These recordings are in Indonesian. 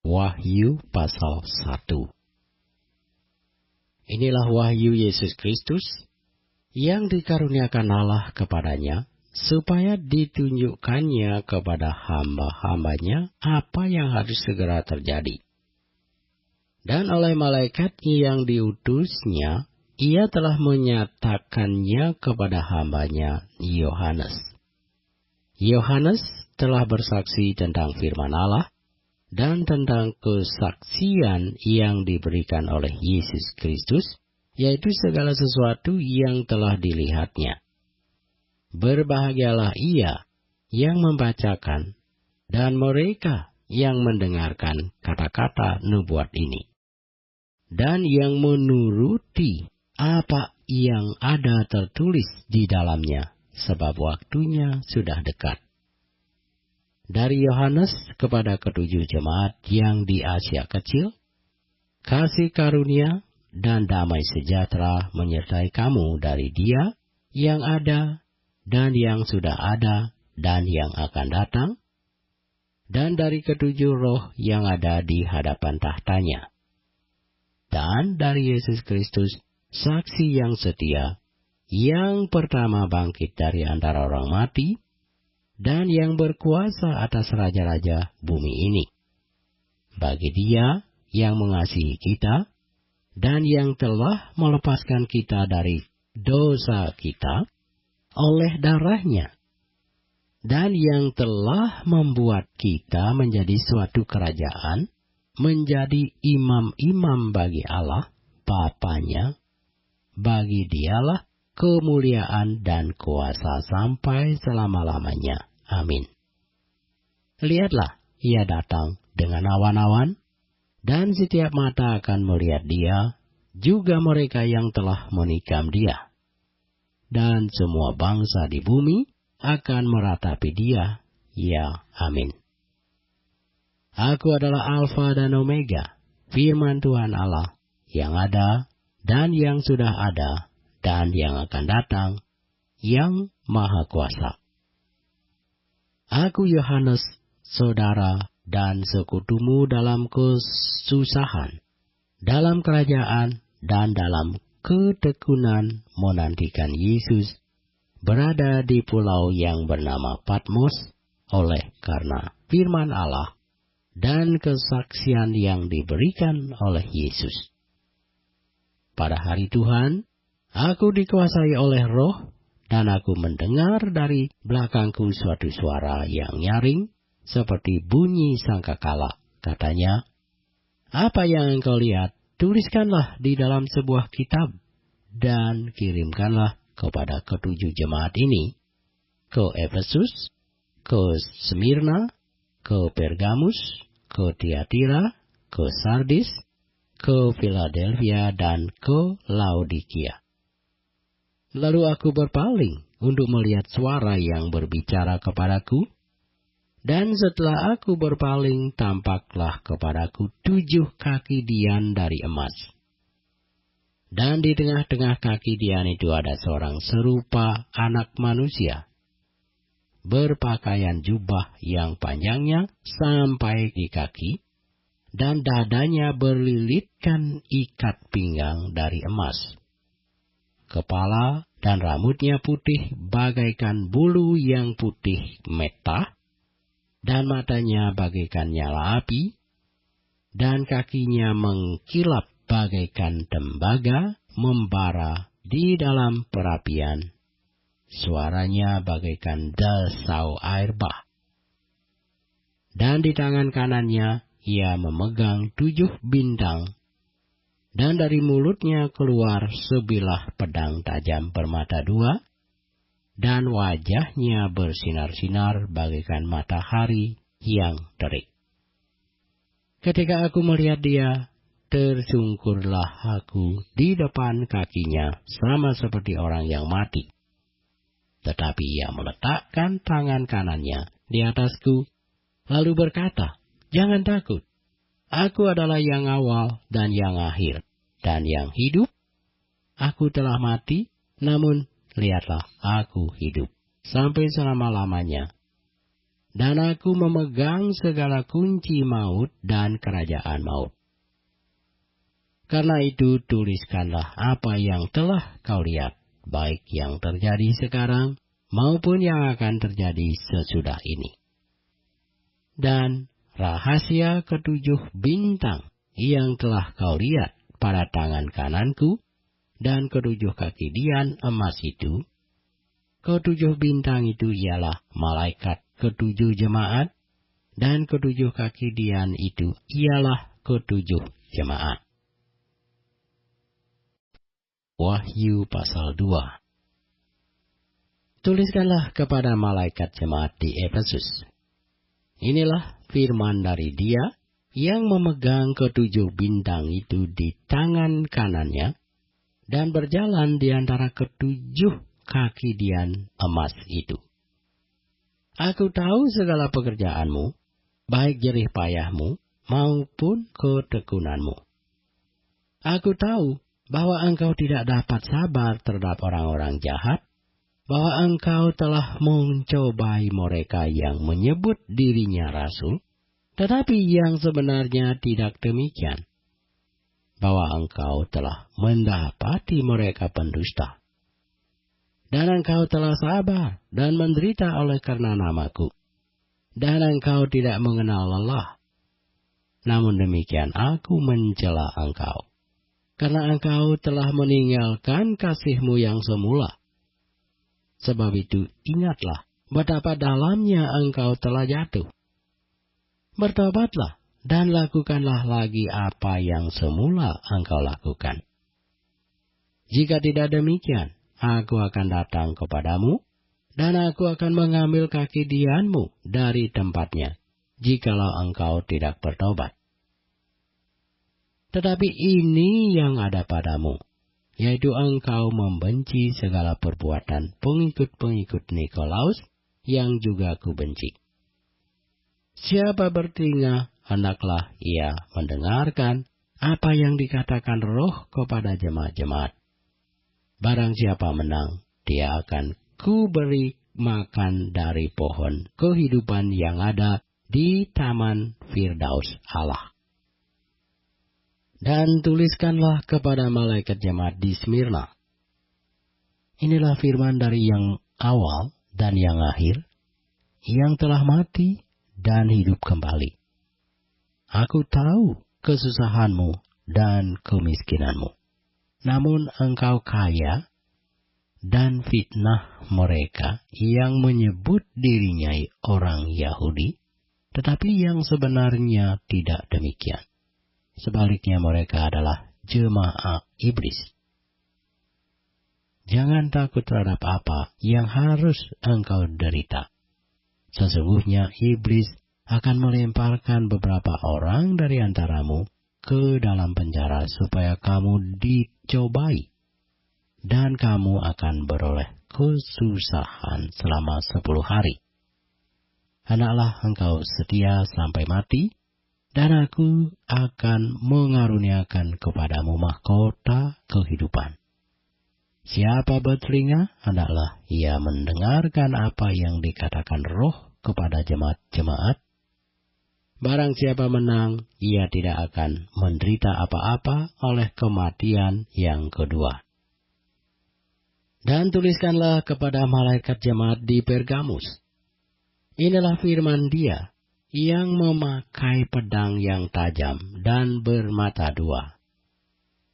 Wahyu pasal 1. Inilah wahyu Yesus Kristus yang dikaruniakan Allah kepadanya, supaya ditunjukkannya kepada hamba-hambanya apa yang harus segera terjadi. Dan oleh malaikatnya yang diutusnya, ia telah menyatakannya kepada hambanya Yohanes. Yohanes telah bersaksi tentang firman Allah dan tentang kesaksian yang diberikan oleh Yesus Kristus, yaitu segala sesuatu yang telah dilihatnya. Berbahagialah ia yang membacakan dan mereka yang mendengarkan kata-kata nubuat ini, dan yang menuruti apa yang ada tertulis di dalamnya, sebab waktunya sudah dekat. Dari Yohanes kepada ketujuh jemaat yang di Asia Kecil, kasih karunia dan damai sejahtera menyertai kamu dari Dia yang ada dan yang sudah ada dan yang akan datang, dan dari ketujuh roh yang ada di hadapan tahtanya, dan dari Yesus Kristus, saksi yang setia, yang pertama bangkit dari antara orang mati, dan yang berkuasa atas raja-raja bumi ini. Bagi Dia yang mengasihi kita, dan yang telah melepaskan kita dari dosa kita oleh darahnya, dan yang telah membuat kita menjadi suatu kerajaan, menjadi imam-imam bagi Allah, Bapanya. Bagi Dialah kemuliaan dan kuasa sampai selama-lamanya. Amin. Lihatlah, Ia datang dengan awan-awan, dan setiap mata akan melihat Dia, juga mereka yang telah menikam Dia. Dan semua bangsa di bumi akan meratapi Dia. Ya, amin. Aku adalah Alfa dan Omega, firman Tuhan Allah, yang ada dan yang sudah ada dan yang akan datang, yang Maha Kuasa. Aku Yohanes, saudara dan sekutumu dalam kesusahan, dalam kerajaan dan dalam ketekunan menantikan Yesus, berada di pulau yang bernama Patmos, oleh karena firman Allah dan kesaksian yang diberikan oleh Yesus. Pada hari Tuhan, aku dikuasai oleh Roh, dan aku mendengar dari belakangku suatu suara yang nyaring, seperti bunyi sangkakala. Katanya, "Apa yang engkau lihat, tuliskanlah di dalam sebuah kitab, dan kirimkanlah kepada ketujuh jemaat ini, ke Efesus, ke Smyrna, ke Pergamus, ke Tiatira, ke Sardis, ke Philadelphia, dan ke Laodikia." Lalu aku berpaling untuk melihat suara yang berbicara kepadaku, dan setelah aku berpaling, tampaklah kepadaku 7 kaki dian dari emas. Dan di tengah-tengah kaki dian itu ada seorang serupa anak manusia, berpakaian jubah yang panjangnya sampai di kaki, dan dadanya berlilitkan ikat pinggang dari emas. Kepala dan rambutnya putih bagaikan bulu yang putih metah, dan matanya bagaikan nyala api, dan kakinya mengkilap bagaikan tembaga membara di dalam perapian. Suaranya bagaikan desau air bah. Dan di tangan kanannya ia memegang 7 bintang, dan dari mulutnya keluar sebilah pedang tajam bermata 2, dan wajahnya bersinar-sinar bagaikan matahari yang terik. Ketika aku melihat Dia, tersungkurlah aku di depan kakinya, sama seperti orang yang mati. Tetapi Ia meletakkan tangan kanannya di atasku, lalu berkata, "Jangan takut. Aku adalah yang awal dan yang akhir, dan yang hidup. Aku telah mati, namun lihatlah, aku hidup sampai selama-lamanya. dan aku memegang segala kunci maut dan kerajaan maut. Karena itu tuliskanlah apa yang telah kau lihat, baik yang terjadi sekarang maupun yang akan terjadi sesudah ini. Dan rahasia ketujuh bintang yang telah kau lihat pada tangan kananku dan ketujuh kaki dian emas itu, ketujuh bintang itu ialah malaikat ketujuh jemaat, dan ketujuh kaki dian itu ialah ketujuh jemaat. Wahyu pasal 2. Tuliskanlah kepada malaikat jemaat di Efesus. Inilah firman dari Dia yang memegang ketujuh bintang itu di tangan kanannya dan berjalan di antara ketujuh kaki dian emas itu. Aku tahu segala pekerjaanmu, baik jerih payahmu maupun ketekunanmu. Aku tahu bahwa engkau tidak dapat sabar terhadap orang-orang jahat, bahwa engkau telah mencobai mereka yang menyebut dirinya rasul, tetapi yang sebenarnya tidak demikian, bahwa engkau telah mendapati mereka pendusta. Dan engkau telah sabar dan menderita oleh karena namaku, dan engkau tidak mengenal lelah. Namun demikian aku mencela engkau, karena engkau telah meninggalkan kasihmu yang semula. Sebab itu ingatlah betapa dalamnya engkau telah jatuh. Bertobatlah dan lakukanlah lagi apa yang semula engkau lakukan. Jika tidak demikian, aku akan datang kepadamu, dan aku akan mengambil kaki dianmu dari tempatnya, jikalau engkau tidak bertobat. Tetapi ini yang ada padamu, yaitu engkau membenci segala perbuatan pengikut-pengikut Nikolaus yang juga kubenci. Siapa bertelinga, hendaklah ia mendengarkan apa yang dikatakan Roh kepada jemaat-jemaat. Barang siapa menang, dia akan kuberi makan dari pohon kehidupan yang ada di Taman Firdaus Allah. Dan tuliskanlah kepada malaikat jemaat di Smyrna. Inilah firman dari yang awal dan yang akhir, yang telah mati dan hidup kembali. Aku tahu kesusahanmu dan kemiskinanmu, namun engkau kaya, dan fitnah mereka yang menyebut dirinya orang Yahudi, tetapi yang sebenarnya tidak demikian. Sebaliknya mereka adalah jemaat iblis. Jangan takut terhadap apa yang harus engkau derita. Sesungguhnya iblis akan melemparkan beberapa orang dari antaramu ke dalam penjara supaya kamu dicobai, dan kamu akan beroleh kesusahan selama 10 hari. Hendaklah engkau setia sampai mati, dan aku akan mengaruniakan kepadamu mahkota kehidupan. Siapa bertelinga, hendaklah ia mendengarkan apa yang dikatakan Roh kepada jemaat-jemaat. Barang siapa menang, ia tidak akan menderita apa-apa oleh kematian yang kedua. Dan tuliskanlah kepada malaikat jemaat di Pergamus. Inilah firman Dia yang memakai pedang yang tajam dan bermata dua.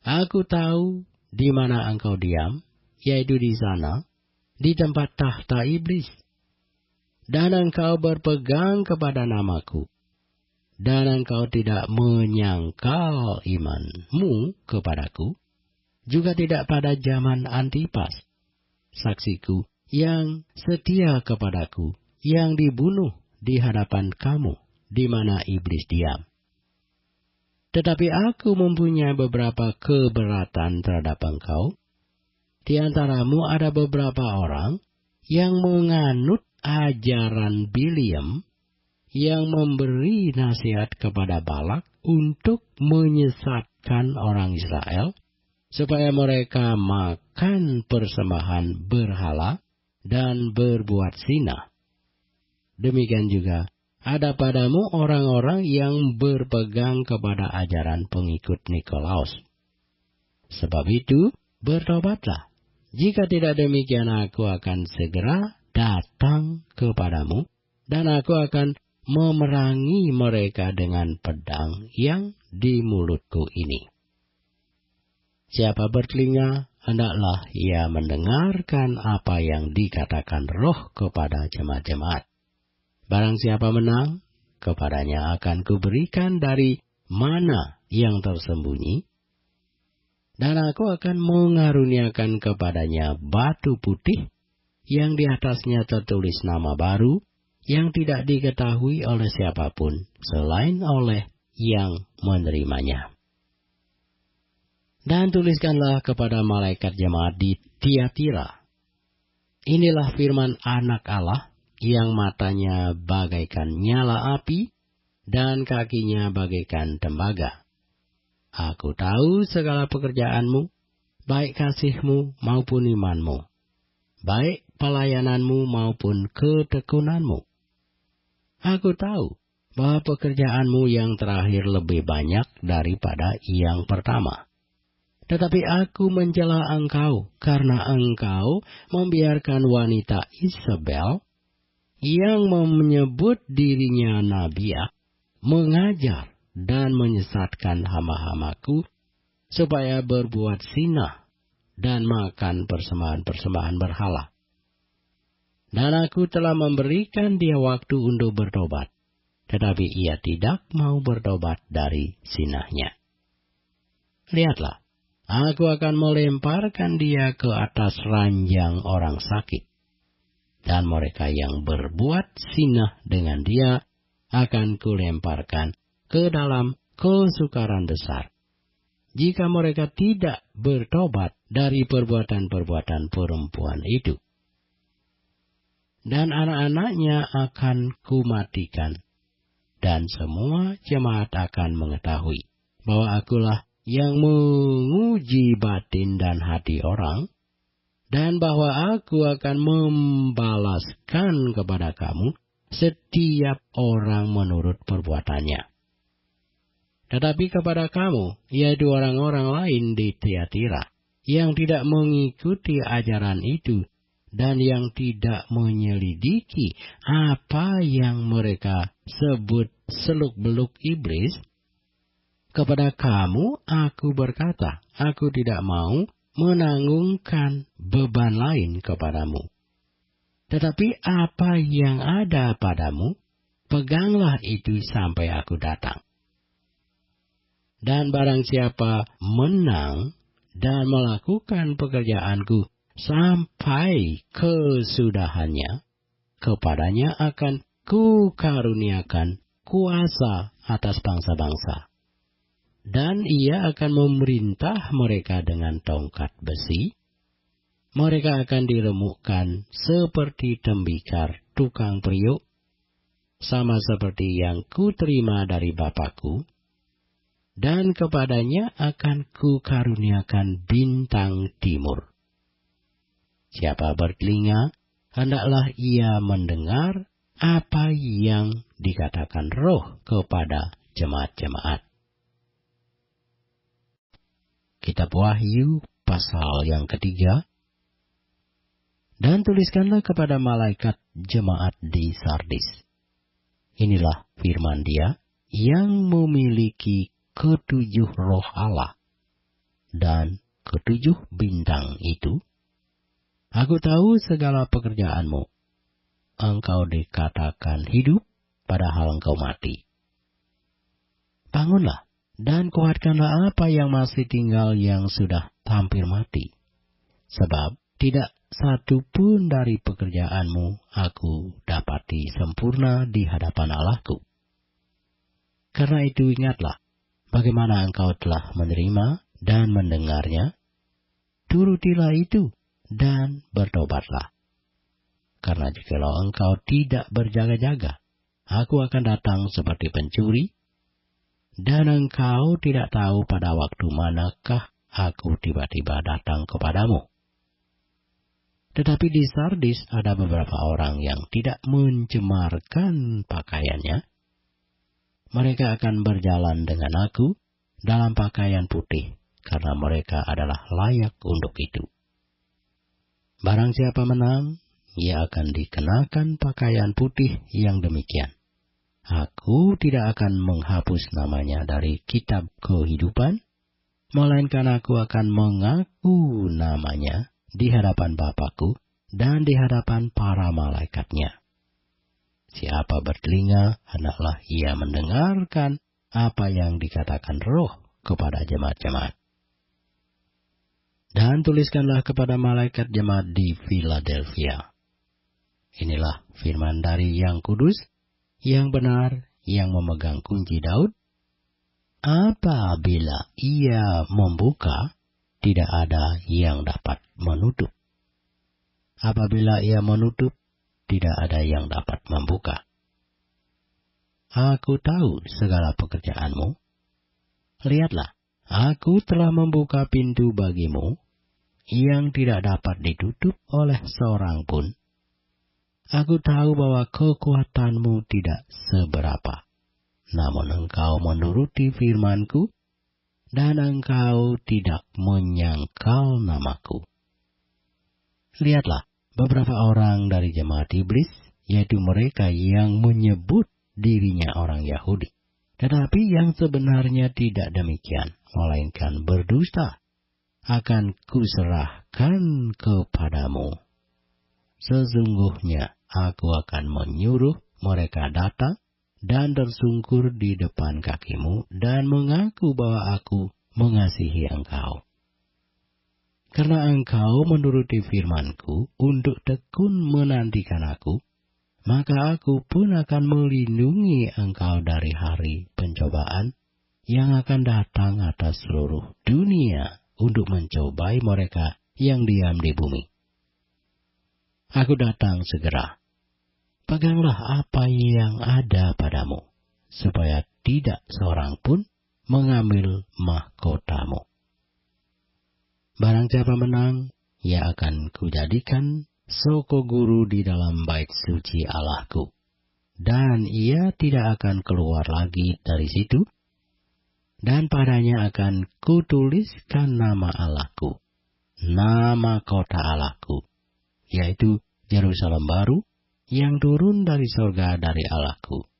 Aku tahu di mana engkau diam, yaitu di sana, di tempat tahta iblis. Dan engkau berpegang kepada namaku, dan engkau tidak menyangkal imanmu kepadaku, juga tidak pada zaman Antipas, saksiku yang setia kepadaku, yang dibunuh di hadapan kamu, di mana iblis diam. Tetapi aku mempunyai beberapa keberatan terhadap engkau. Di antaramu ada beberapa orang yang menganut ajaran Biliam, yang memberi nasihat kepada Balak untuk menyesatkan orang Israel, supaya mereka makan persembahan berhala dan berbuat zina. Demikian juga ada padamu orang-orang yang berpegang kepada ajaran pengikut Nikolaus. Sebab itu, bertobatlah. Jika tidak demikian, aku akan segera datang kepadamu, dan aku akan memerangi mereka dengan pedang yang di mulutku ini. Siapa bertelinga, hendaklah ia mendengarkan apa yang dikatakan Roh kepada jemaat-jemaat. Barang siapa menang, kepadanya akan kuberikan dari mana yang tersembunyi, dan aku akan mengaruniakan kepadanya batu putih yang di atasnya tertulis nama baru, yang tidak diketahui oleh siapapun selain oleh yang menerimanya. Dan tuliskanlah kepada malaikat jemaat di Tiatira. Inilah firman Anak Allah, yang matanya bagaikan nyala api, dan kakinya bagaikan tembaga. Aku tahu segala pekerjaanmu, baik kasihmu maupun imanmu, baik pelayananmu maupun ketekunanmu. Aku tahu bahwa pekerjaanmu yang terakhir lebih banyak daripada yang pertama. Tetapi aku mencela engkau, karena engkau membiarkan wanita Isabel, yang menyebut dirinya nabiah, mengajar dan menyesatkan hamba-hambaku, supaya berbuat zina dan makan persembahan-persembahan berhala. Dan aku telah memberikan dia waktu untuk bertobat, tetapi ia tidak mau bertobat dari zinahnya. Lihatlah, aku akan melemparkan dia ke atas ranjang orang sakit, dan mereka yang berbuat zina dengan dia akan kulemparkan ke dalam kesukaran besar, jika mereka tidak bertobat dari perbuatan-perbuatan perempuan itu. Dan anak-anaknya akan kumatikan, dan semua jemaat akan mengetahui bahwa akulah yang menguji batin dan hati orang, dan bahwa aku akan membalaskan kepada kamu setiap orang menurut perbuatannya. Tetapi kepada kamu, yaitu orang-orang lain di Tiatira, yang tidak mengikuti ajaran itu, dan yang tidak menyelidiki apa yang mereka sebut seluk-beluk iblis, kepada kamu aku berkata, aku tidak mau menanggungkan beban lain kepadamu. Tetapi apa yang ada padamu, peganglah itu sampai aku datang. Dan barang siapa menang dan melakukan pekerjaanku sampai kesudahannya, kepadanya akan kukaruniakan kuasa atas bangsa-bangsa. Dan ia akan memerintah mereka dengan tongkat besi. Mereka akan diremukkan seperti tembikar tukang periuk, sama seperti yang kuterima dari Bapakku. Dan kepadanya akan kukaruniakan bintang timur. Siapa bertelinga, hendaklah ia mendengar apa yang dikatakan Roh kepada jemaat-jemaat. Kitab Wahyu pasal yang ketiga. Dan tuliskanlah kepada malaikat jemaat di Sardis. Inilah firman Dia yang memiliki ketujuh roh Allah dan ketujuh bintang itu. Aku tahu segala pekerjaanmu. Engkau dikatakan hidup, padahal engkau mati. Bangunlah dan kuatkanlah apa yang masih tinggal yang sudah hampir mati. Sebab tidak satu pun dari pekerjaanmu aku dapati sempurna di hadapan Allahku. Karena itu ingatlah, bagaimana engkau telah menerima dan mendengarnya, turutilah itu dan bertobatlah. Karena jikalau engkau tidak berjaga-jaga, aku akan datang seperti pencuri, dan engkau tidak tahu pada waktu manakah aku tiba-tiba datang kepadamu. Tetapi di Sardis ada beberapa orang yang tidak mencemarkan pakaiannya. Mereka akan berjalan dengan aku dalam pakaian putih, karena mereka adalah layak untuk itu. Barang siapa menang, ia akan dikenakan pakaian putih yang demikian. Aku tidak akan menghapus namanya dari kitab kehidupan, melainkan aku akan mengaku namanya di hadapan Bapa-Ku dan di hadapan para malaikat-Nya. Siapa bertelinga, hendaklah ia mendengarkan apa yang dikatakan Roh kepada jemaat-jemaat. Dan tuliskanlah kepada malaikat jemaat di Philadelphia. Inilah firman dari Yang Kudus, yang benar, yang memegang kunci Daud. Apabila ia membuka, tidak ada yang dapat menutup. Apabila ia menutup, tidak ada yang dapat membuka. Aku tahu segala pekerjaanmu. Lihatlah, aku telah membuka pintu bagimu, yang tidak dapat ditutup oleh seorang pun. Aku tahu bahwa kekuatanmu tidak seberapa. Namun engkau menuruti firman-Ku, dan engkau tidak menyangkal namaku. Lihatlah, beberapa orang dari jemaat iblis, yaitu mereka yang menyebut dirinya orang Yahudi, tetapi yang sebenarnya tidak demikian, melainkan berdusta, akan kuserahkan kepadamu. Sesungguhnya aku akan menyuruh mereka datang dan tersungkur di depan kakimu dan mengaku bahwa aku mengasihi engkau. Karena engkau menuruti firman-Ku untuk tekun menantikan aku, maka aku pun akan melindungi engkau dari hari pencobaan yang akan datang atas seluruh dunia untuk mencobai mereka yang diam di bumi. Aku datang segera. Peganglah apa yang ada padamu, supaya tidak seorang pun mengambil mahkotamu. Barang siapa menang, ia akan kujadikan soko guru di dalam bait suci Allahku, dan ia tidak akan keluar lagi dari situ, dan padanya akan kutuliskan nama Allahku, nama kota Allahku, yaitu Yerusalem baru, yang turun dari surga dari Allahku,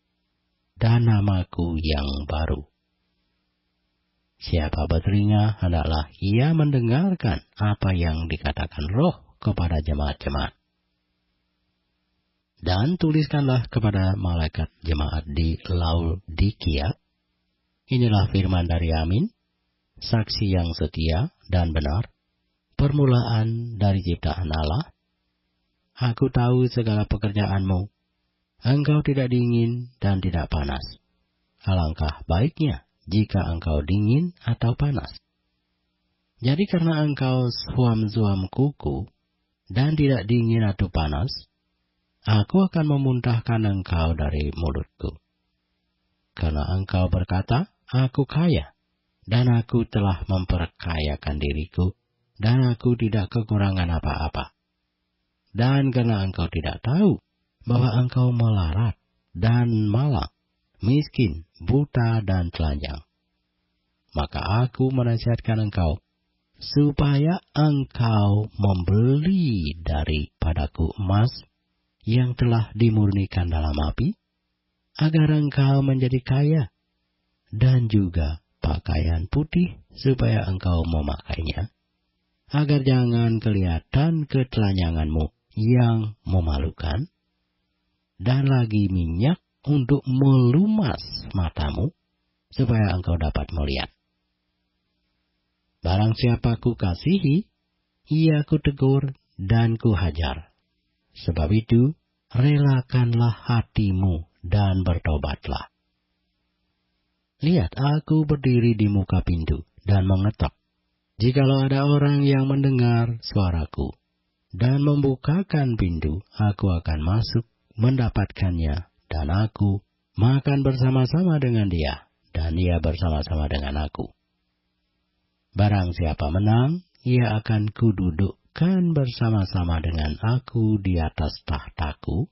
dan namaku yang baru. Siapa bertelinga, hendaklah ia mendengarkan apa yang dikatakan Roh kepada jemaat-jemaat. Dan tuliskanlah kepada malaikat jemaat di Laodikia. Inilah firman dari Amin, saksi yang setia dan benar, permulaan dari ciptaan Allah. Aku tahu segala pekerjaanmu. Engkau tidak dingin dan tidak panas. Alangkah baiknya jika engkau dingin atau panas. Jadi karena engkau suam-suam kuku dan tidak dingin atau panas, aku akan memuntahkan engkau dari mulutku. Karena engkau berkata, aku kaya, dan aku telah memperkayakan diriku, dan aku tidak kekurangan apa-apa. Dan karena engkau tidak tahu bahwa engkau melarat dan malang, miskin, buta, dan telanjang, maka aku menasihatkan engkau, supaya engkau membeli daripadaku emas yang telah dimurnikan dalam api, agar engkau menjadi kaya, dan juga pakaian putih supaya engkau memakainya, agar jangan kelihatan ketelanjanganmu yang memalukan, dan lagi minyak untuk melumas matamu, supaya engkau dapat melihat. Barang siapa ku kasihi, ia ku tegur dan ku hajar. Sebab itu, relakanlah hatimu dan bertobatlah. Lihat, aku berdiri di muka pintu dan mengetok. Jikalau ada orang yang mendengar suaraku dan membukakan pintu, aku akan masuk mendapatkannya, dan aku makan bersama-sama dengan dia, dan dia bersama-sama dengan aku. Barang siapa menang, ia akan kududukkan akan bersama-sama dengan aku di atas tahtaku,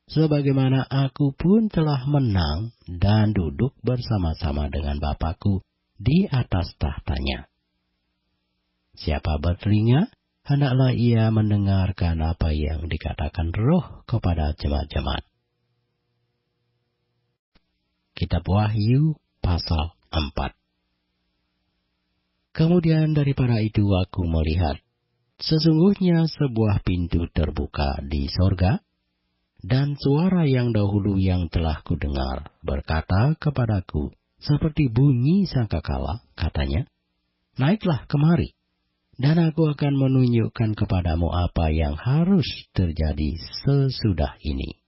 sebagaimana aku pun telah menang dan duduk bersama-sama dengan Bapa-Ku di atas tahtanya. Siapa bertelinga, hendaklah ia mendengarkan apa yang dikatakan Roh kepada jemaat-jemaat. Kitab Wahyu pasal 4. Kemudian daripada itu aku melihat, sesungguhnya sebuah pintu terbuka di sorga, dan suara yang dahulu yang telah kudengar berkata kepadaku, seperti bunyi sangkakala, katanya, naiklah kemari, dan aku akan menunjukkan kepadamu apa yang harus terjadi sesudah ini.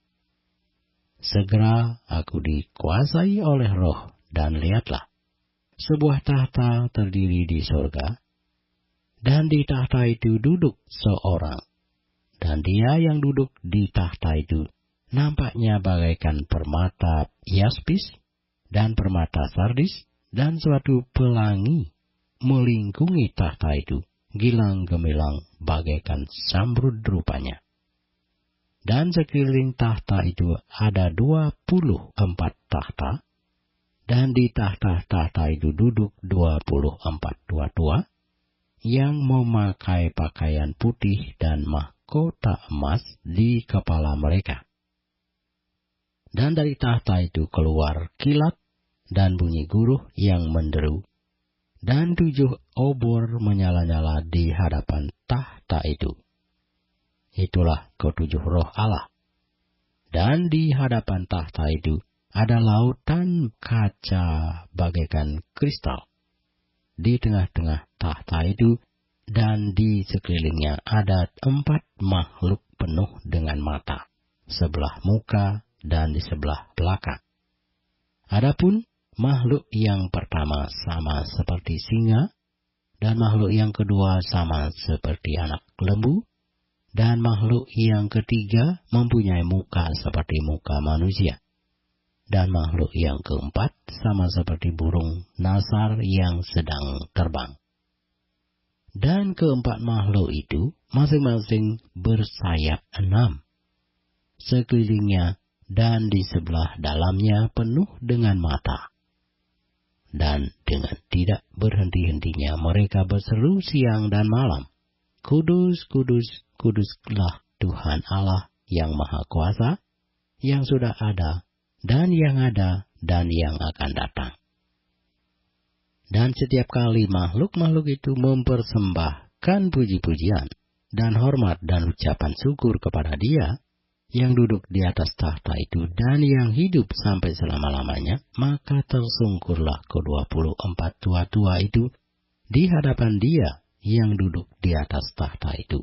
Segera aku dikuasai oleh Roh, dan lihatlah, sebuah tahta terdiri di sorga, dan di tahta itu duduk seorang, dan dia yang duduk di tahta itu nampaknya bagaikan permata yaspis dan permata sardis, dan suatu pelangi melingkungi tahta itu, gilang gemilang bagaikan zamrud rupanya. Dan sekeliling tahta itu ada 24 tahta, dan di tahta-tahta itu duduk 24 tua-tua yang memakai pakaian putih dan mahkota emas di kepala mereka. Dan dari tahta itu keluar kilat dan bunyi guruh yang menderu, dan 7 obor menyala-nyala di hadapan tahta itu. Itulah ketujuh roh Allah. Dan di hadapan tahta itu ada lautan kaca bagaikan kristal di tengah-tengah tahta itu, dan di sekelilingnya ada 4 makhluk penuh dengan mata, sebelah muka dan di sebelah belakang. Adapun makhluk yang pertama sama seperti singa, dan makhluk yang kedua sama seperti anak lembu, dan makhluk yang ketiga mempunyai muka seperti muka manusia. Dan makhluk yang keempat sama seperti burung nasar yang sedang terbang. Dan keempat makhluk itu masing-masing bersayap 6. Sekelilingnya dan di sebelah dalamnya penuh dengan mata. Dan dengan tidak berhenti-hentinya mereka berseru siang dan malam, Kudus, kudus, kuduslah Tuhan Allah yang Maha Kuasa, yang sudah ada, dan yang ada, dan yang akan datang. Dan setiap kali makhluk-makhluk itu mempersembahkan puji-pujian dan hormat dan ucapan syukur kepada Dia yang duduk di atas tahta itu dan yang hidup sampai selama-lamanya, maka tersungkurlah ke-24 tua-tua itu di hadapan Dia yang duduk di atas tahta itu.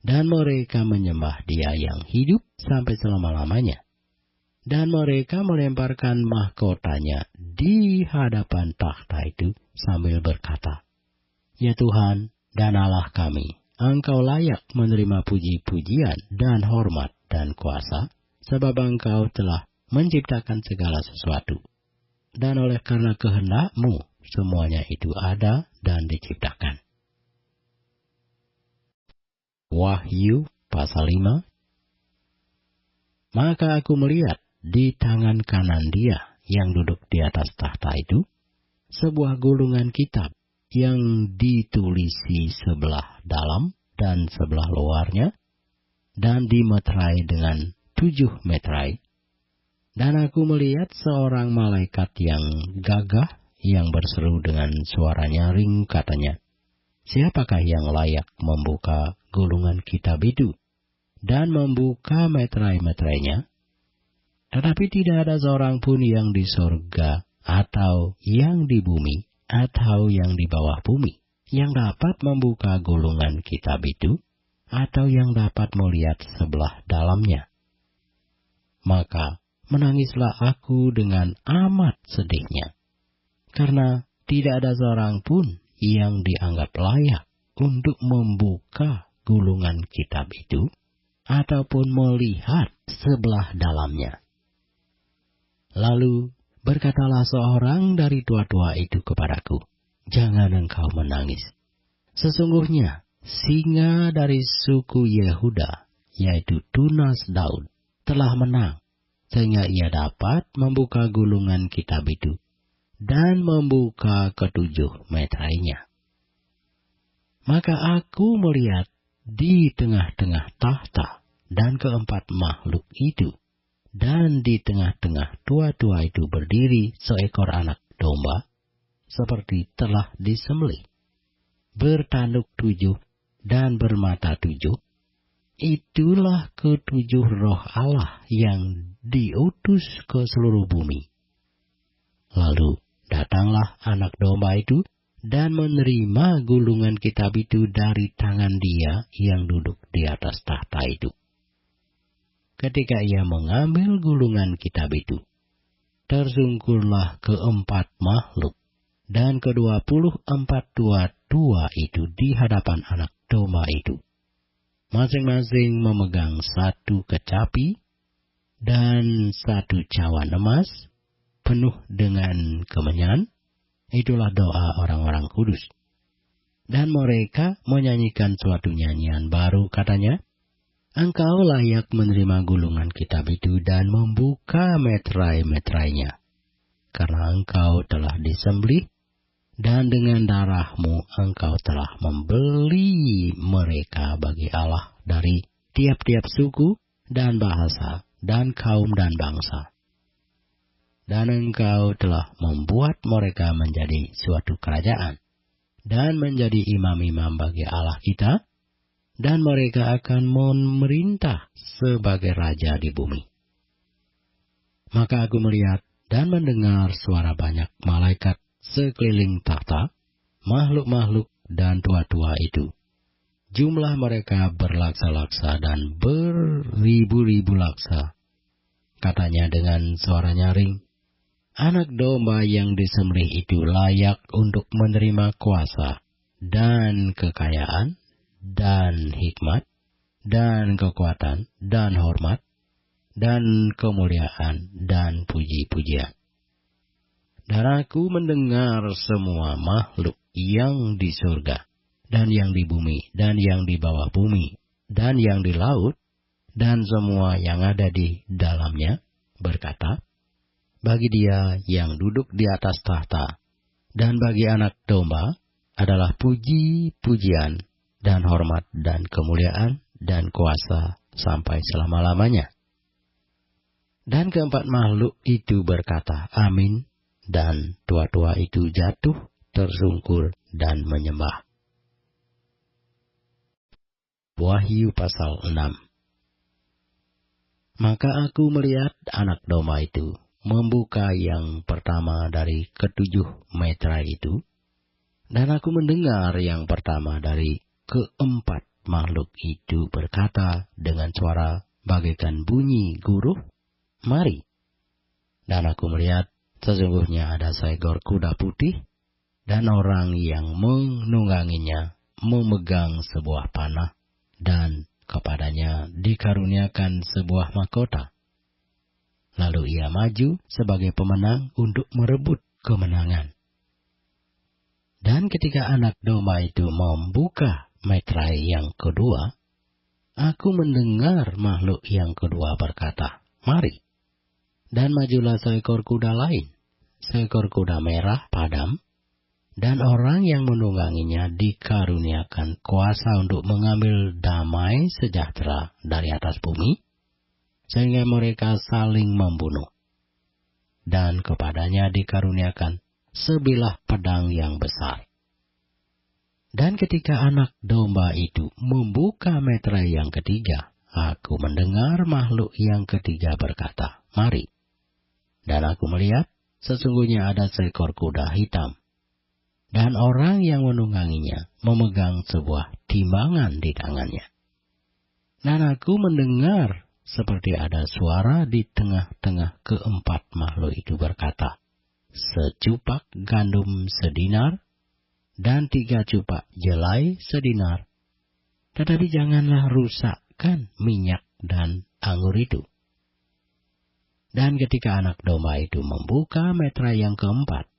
Dan mereka menyembah Dia yang hidup sampai selama-lamanya. Dan mereka melemparkan mahkotanya di hadapan tahta itu sambil berkata, Ya Tuhan dan Allah kami, Engkau layak menerima puji-pujian dan hormat dan kuasa, sebab Engkau telah menciptakan segala sesuatu. Dan oleh karena kehendak-Mu, semuanya itu ada dan diciptakan. Wahyu pasal 5. Maka aku melihat di tangan kanan Dia yang duduk di atas tahta itu sebuah gulungan kitab yang ditulisi sebelah dalam dan sebelah luarnya, dan dimeterai dengan 7 meterai. Dan aku melihat seorang malaikat yang gagah yang berseru dengan suara nyaring, katanya, Siapakah yang layak membuka gulungan kitab itu dan membuka meterai-meterainya? Tetapi tidak ada seorang pun yang di sorga, atau yang di bumi, atau yang di bawah bumi, yang dapat membuka gulungan kitab itu, atau yang dapat melihat sebelah dalamnya. Maka menangislah aku dengan amat sedihnya, karena tidak ada seorang pun yang dianggap layak untuk membuka gulungan kitab itu, ataupun melihat sebelah dalamnya. Lalu berkatalah seorang dari tua-tua itu kepadaku, Jangan engkau menangis. Sesungguhnya singa dari suku Yehuda, yaitu tunas Daud, telah menang, sehingga ia dapat membuka gulungan kitab itu dan membuka ketujuh meterainya. Maka aku melihat di tengah-tengah tahta dan keempat makhluk itu, dan di tengah-tengah tua-tua itu berdiri seekor anak domba, seperti telah disembelih, bertanduk 7 dan bermata 7. Itulah ketujuh roh Allah yang diutus ke seluruh bumi. Lalu datanglah anak domba itu dan menerima gulungan kitab itu dari tangan dia yang duduk di atas tahta itu. Ketika ia mengambil gulungan kitab itu, tersungkurlah keempat makhluk dan ke-24 tua-tua itu di hadapan anak domba itu, masing-masing memegang satu kecapi dan satu cawan emas penuh dengan kemenyan. Itulah doa orang-orang kudus. Dan mereka menyanyikan suatu nyanyian baru, katanya, Engkau layak menerima gulungan kitab itu dan membuka meterai-meterainya, karena engkau telah disembelih, dan dengan darahmu engkau telah membeli mereka bagi Allah dari tiap-tiap suku dan bahasa dan kaum dan bangsa. Dan engkau telah membuat mereka menjadi suatu kerajaan dan menjadi imam-imam bagi Allah kita, dan mereka akan memerintah sebagai raja di bumi. Maka aku melihat dan mendengar suara banyak malaikat sekeliling tahta, makhluk-makhluk dan tua-tua itu. Jumlah mereka berlaksa-laksa dan beribu-ribu laksa. Katanya dengan suara nyaring, Anak domba yang disembelih itu layak untuk menerima kuasa dan kekayaan dan hikmat dan kekuatan dan hormat dan kemuliaan dan puji-pujian. Dan aku mendengar semua makhluk yang di surga dan yang di bumi dan yang di bawah bumi dan yang di laut dan semua yang ada di dalamnya berkata, bagi Dia yang duduk di atas tahta dan bagi anak domba adalah puji-pujian dan hormat dan kemuliaan dan kuasa sampai selama-lamanya. Dan keempat makhluk itu berkata, Amin, dan tua-tua itu jatuh, tersungkur, dan menyembah. Wahyu pasal 6. Maka aku melihat anak domba itu membuka yang pertama dari ketujuh meterai itu, dan aku mendengar yang pertama dari keempat makhluk itu berkata dengan suara bagaikan bunyi guruh, Mari. Dan aku melihat sesungguhnya ada seekor kuda putih, dan orang yang menungganginya memegang sebuah panah, dan kepadanya dikaruniakan sebuah mahkota. Lalu ia maju sebagai pemenang untuk merebut kemenangan. Dan ketika anak domba itu membuka meterai yang kedua, aku mendengar makhluk yang kedua berkata, Mari. Dan majulah seekor kuda lain, seekor kuda merah padam, dan orang yang menungganginya dikaruniakan kuasa untuk mengambil damai sejahtera dari atas bumi, sehingga mereka saling membunuh. Dan kepadanya dikaruniakan sebilah pedang yang besar. Dan ketika anak domba itu membuka meterai yang ketiga, aku mendengar makhluk yang ketiga berkata, Mari. Dan aku melihat sesungguhnya ada seekor kuda hitam, dan orang yang menungganginya memegang sebuah timbangan di tangannya. Dan aku mendengar seperti ada suara di tengah-tengah keempat makhluk itu berkata, secupak gandum sedinar, dan 3 cupak jelai sedinar. Tetapi janganlah rusakkan minyak dan anggur itu. Dan ketika anak domba itu membuka meterai yang keempat,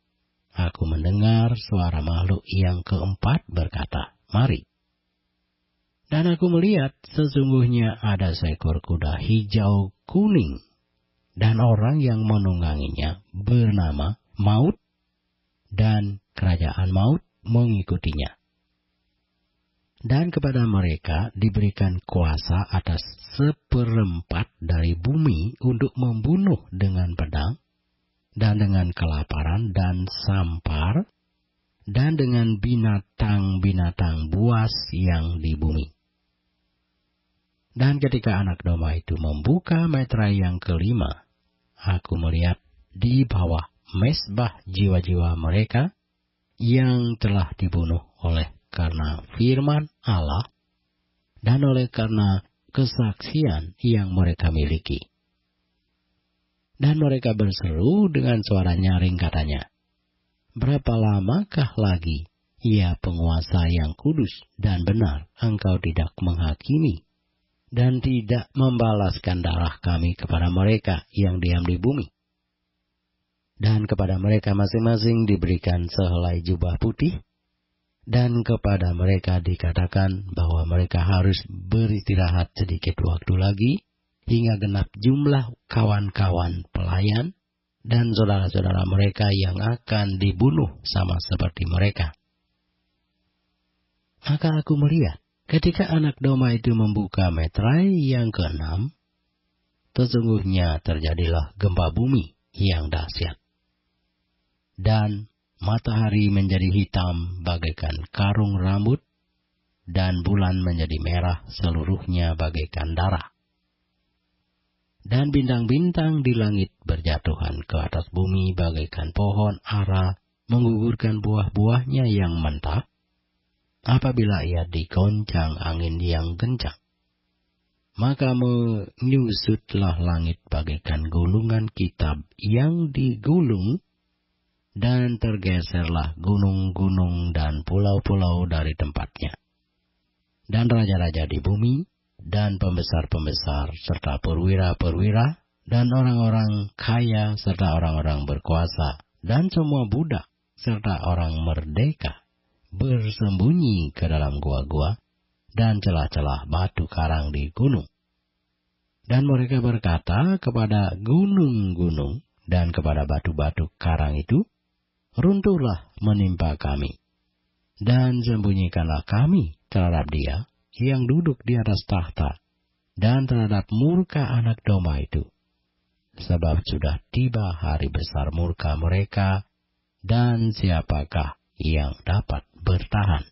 aku mendengar suara makhluk yang keempat berkata, Mari. Dan aku melihat sesungguhnya ada seekor kuda hijau kuning, dan orang yang menungganginya bernama Maut, dan kerajaan maut mengikutinya. Dan kepada mereka diberikan kuasa atas 1/4 dari bumi untuk membunuh dengan pedang, dan dengan kelaparan dan sampar, dan dengan binatang-binatang buas yang di bumi. Dan ketika anak domba itu membuka meterai yang kelima, aku melihat di bawah mezbah jiwa-jiwa mereka yang telah dibunuh oleh karena firman Allah dan oleh karena kesaksian yang mereka miliki. Dan mereka berseru dengan suara nyaring katanya, "Berapa lamakah lagi, ya penguasa yang kudus dan benar, engkau tidak menghakimi dan tidak membalaskan darah kami kepada mereka yang diam di bumi?" Dan kepada mereka masing-masing diberikan sehelai jubah putih, dan kepada mereka dikatakan bahwa mereka harus beristirahat sedikit waktu lagi, hingga genap jumlah kawan-kawan pelayan dan saudara-saudara mereka yang akan dibunuh sama seperti mereka. Maka aku melihat, ketika anak domba itu membuka meterai yang ke-6, sesungguhnya terjadilah gempa bumi yang dahsyat. Dan matahari menjadi hitam bagaikan karung rambut, dan bulan menjadi merah seluruhnya bagaikan darah. Dan bintang-bintang di langit berjatuhan ke atas bumi bagaikan pohon ara menggugurkan buah-buahnya yang mentah, apabila ia digoncang angin yang kencang. Maka menyusutlah langit bagaikan gulungan kitab yang digulung, dan tergeserlah gunung-gunung dan pulau-pulau dari tempatnya. Dan raja-raja di bumi, dan pembesar-pembesar, serta perwira-perwira, dan orang-orang kaya, serta orang-orang berkuasa, dan semua budak, serta orang merdeka, bersembunyi ke dalam gua-gua, dan celah-celah batu karang di gunung. Dan mereka berkata kepada gunung-gunung, dan kepada batu-batu karang itu, "Runtuhlah menimpa kami, dan sembunyikanlah kami terhadap Dia yang duduk di atas tahta, dan terhadap murka anak domba itu. Sebab sudah tiba hari besar murka mereka, dan siapakah yang dapat bertahan?"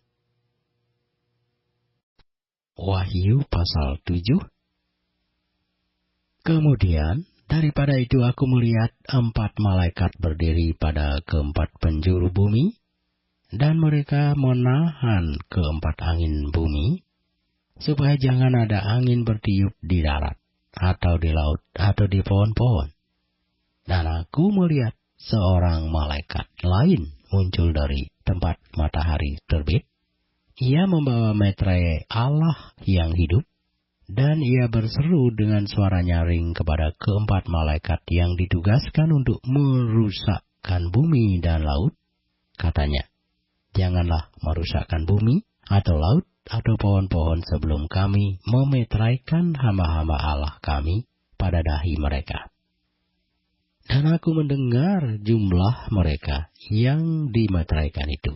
Wahyu pasal 7. Kemudian daripada itu aku melihat 4 malaikat berdiri pada keempat penjuru bumi, dan mereka menahan keempat angin bumi, supaya jangan ada angin bertiup di darat, atau di laut, atau di pohon-pohon. Dan aku melihat seorang malaikat lain muncul dari tempat matahari terbit. Ia membawa meterai Allah yang hidup, dan ia berseru dengan suara nyaring kepada keempat malaikat yang ditugaskan untuk merusakkan bumi dan laut. Katanya, "Janganlah merusakkan bumi atau laut atau pohon-pohon sebelum kami memeteraikan hamba-hamba Allah kami pada dahi mereka." Dan aku mendengar jumlah mereka yang dimeteraikan itu,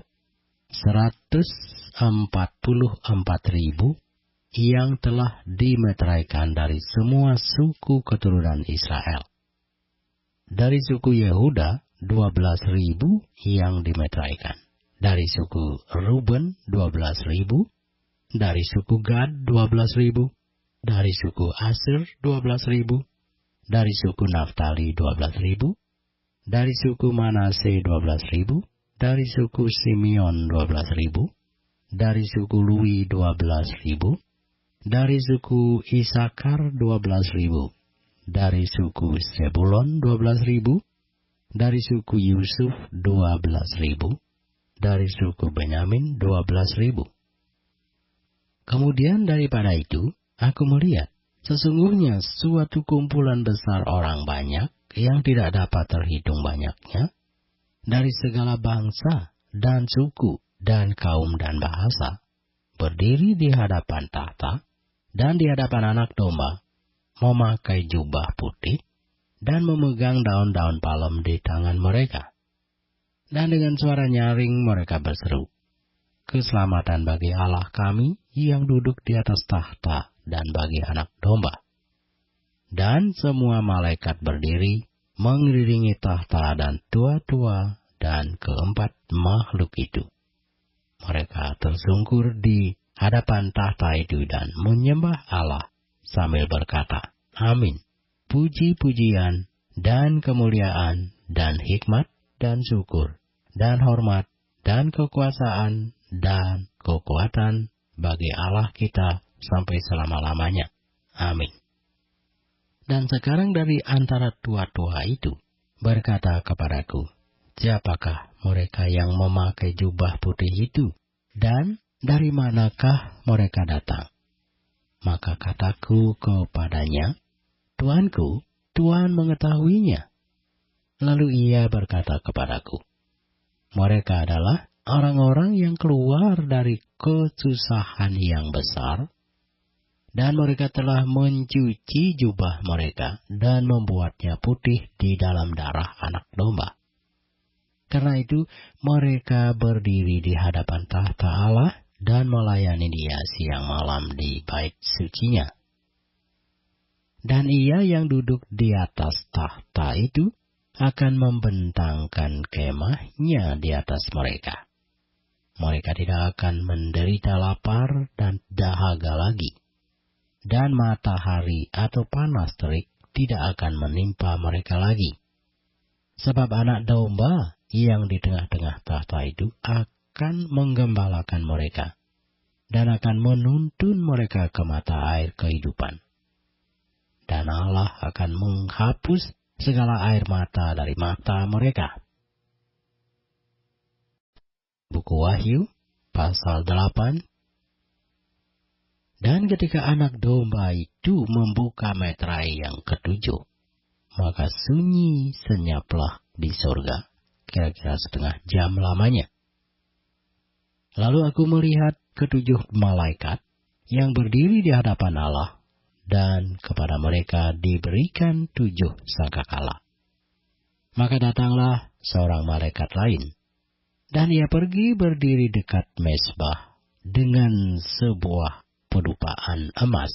144.000 yang telah dimeteraikan dari semua suku keturunan Israel. Dari suku Yehuda 12.000 yang dimeteraikan. Dari suku Ruben 12.000. Dari suku Gad 12.000. Dari suku Aser 12.000. Dari suku Naftali 12.000. Dari suku Manase 12.000. Dari suku Simeon 12.000. Dari suku Lewi 12.000. Dari suku Isakar 12.000. Dari suku Zebulon 12.000. Dari suku Yusuf 12.000. Dari suku Benyamin 12.000. Kemudian daripada itu, aku melihat sesungguhnya suatu kumpulan besar orang banyak yang tidak dapat terhitung banyaknya, dari segala bangsa dan suku dan kaum dan bahasa, berdiri di hadapan tahta dan di hadapan Anak Domba, memakai jubah putih dan memegang daun-daun palem di tangan mereka. Dan dengan suara nyaring mereka berseru, "Keselamatan bagi Allah kami yang duduk di atas tahta dan bagi Anak Domba." Dan semua malaikat berdiri mengelilingi tahta dan tua-tua dan keempat makhluk itu. Mereka tersungkur di hadapan tahta itu dan menyembah Allah sambil berkata, "Amin. Puji-pujian dan kemuliaan dan hikmat dan syukur dan hormat dan kekuasaan dan kekuatan bagi Allah kita sampai selama-lamanya. Amin." Dan sekarang dari antara tua-tua itu berkata kepadaku, "Siapakah mereka yang memakai jubah putih itu, dan dari manakah mereka datang?" Maka kataku kepadanya, "Tuanku, Tuhan mengetahuinya." Lalu ia berkata kepadaku, "Mereka adalah orang-orang yang keluar dari kesusahan yang besar, dan mereka telah mencuci jubah mereka dan membuatnya putih di dalam darah Anak Domba. Karena itu mereka berdiri di hadapan tahta Allah dan melayani Dia siang malam di bait sucinya. Dan Ia yang duduk di atas tahta itu akan membentangkan kemahnya di atas mereka. Mereka tidak akan menderita lapar dan dahaga lagi, dan matahari atau panas terik tidak akan menimpa mereka lagi. Sebab Anak Domba yang di tengah-tengah tahta itu akan menggembalakan mereka, dan akan menuntun mereka ke mata air kehidupan. Dan Allah akan menghapus segala air mata dari mata mereka." Buku Wahyu, pasal 8. Dan ketika Anak Domba itu membuka meterai yang ketujuh, maka sunyi senyaplah di surga, kira-kira setengah jam lamanya. Lalu aku melihat ketujuh malaikat yang berdiri di hadapan Allah, dan kepada mereka diberikan 7 sangkakala. Maka datanglah seorang malaikat lain, dan ia pergi berdiri dekat mezbah dengan sebuah pedupaan emas.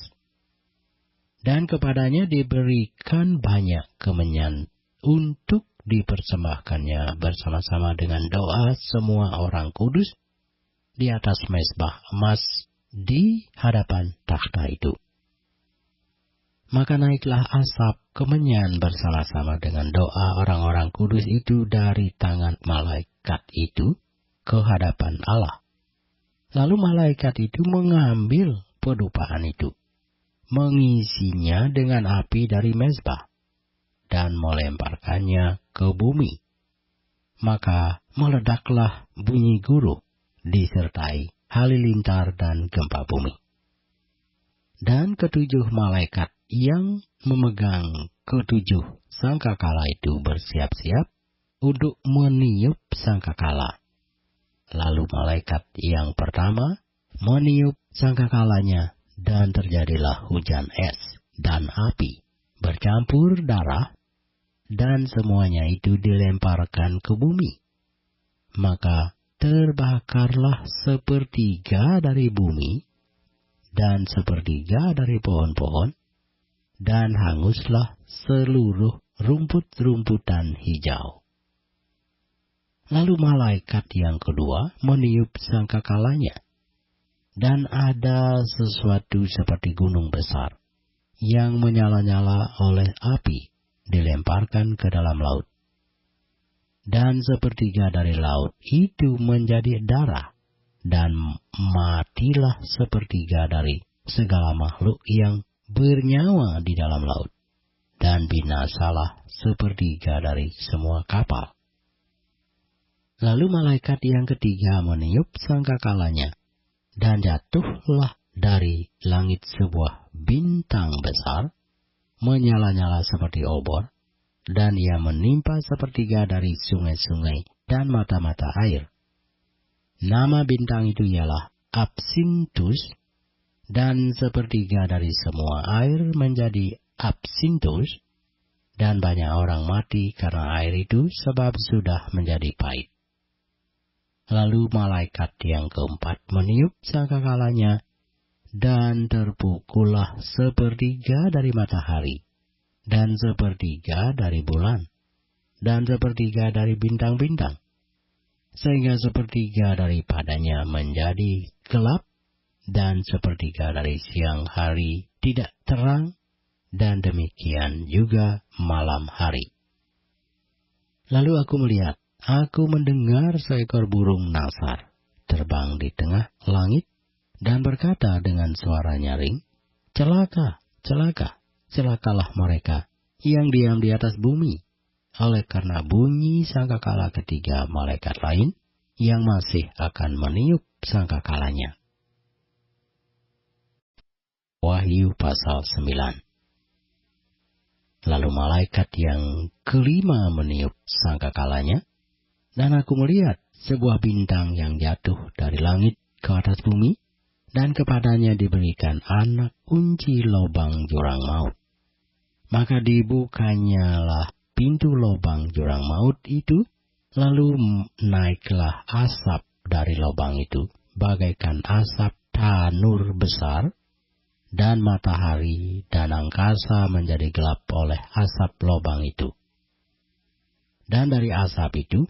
Dan kepadanya diberikan banyak kemenyan untuk dipersembahkannya bersama-sama dengan doa semua orang kudus di atas mezbah emas di hadapan takhta itu. Maka naiklah asap kemenyan bersama-sama dengan doa orang-orang kudus itu dari tangan malaikat itu ke hadapan Allah. Lalu malaikat itu mengambil pedupaan itu, mengisinya dengan api dari mezbah, dan melemparkannya ke bumi. Maka meledaklah bunyi guruh, disertai halilintar dan gempa bumi. Dan ketujuh malaikat yang memegang ketujuh sangkakala itu bersiap-siap untuk meniup sangkakala. Lalu malaikat yang pertama meniup sangkakalanya, dan terjadilah hujan es dan api bercampur darah, dan semuanya itu dilemparkan ke bumi. Maka terbakarlah 1/3 dari bumi dan 1/3 dari pohon-pohon, dan hanguslah seluruh rumput-rumputan hijau. Lalu malaikat yang kedua meniup sangkakalanya, dan ada sesuatu seperti gunung besar yang menyala-nyala oleh api dilemparkan ke dalam laut. Dan 1/3 dari laut itu menjadi darah, dan matilah 1/3 dari segala makhluk yang bernyawa di dalam laut, dan binasalah 1/3 dari semua kapal. Lalu malaikat yang ketiga meniup sangkakalanya, dan jatuhlah dari langit sebuah bintang besar, menyala-nyala seperti obor, dan ia menimpa 1/3 dari sungai-sungai dan mata-mata air. Nama bintang itu ialah absintus, dan sepertiga dari semua air menjadi absintus, dan banyak orang mati karena air itu sebab sudah menjadi pahit. Lalu malaikat yang keempat meniup sangkakalanya, dan terpukullah sepertiga dari matahari, dan sepertiga dari bulan, dan sepertiga dari bintang-bintang, sehingga sepertiga daripadanya menjadi gelap, dan sepertiga dari siang hari tidak terang, dan demikian juga malam hari. Lalu aku melihat, aku mendengar seekor burung nasar terbang di tengah langit, dan berkata dengan suara nyaring, "Celaka, celaka, celakalah mereka yang diam di atas bumi, oleh karena bunyi sangkakala ketiga malaikat lain yang masih akan meniup sangkakalanya." Wahyu pasal 9. Lalu malaikat yang kelima meniup sangkakalanya, dan aku melihat sebuah bintang yang jatuh dari langit ke atas bumi, dan kepadanya diberikan anak kunci lobang jurang maut. Maka dibukanyalah pintu lobang jurang maut itu, lalu naiklah asap dari lobang itu, bagaikan asap tanur besar, dan matahari dan angkasa menjadi gelap oleh asap lobang itu. Dan dari asap itu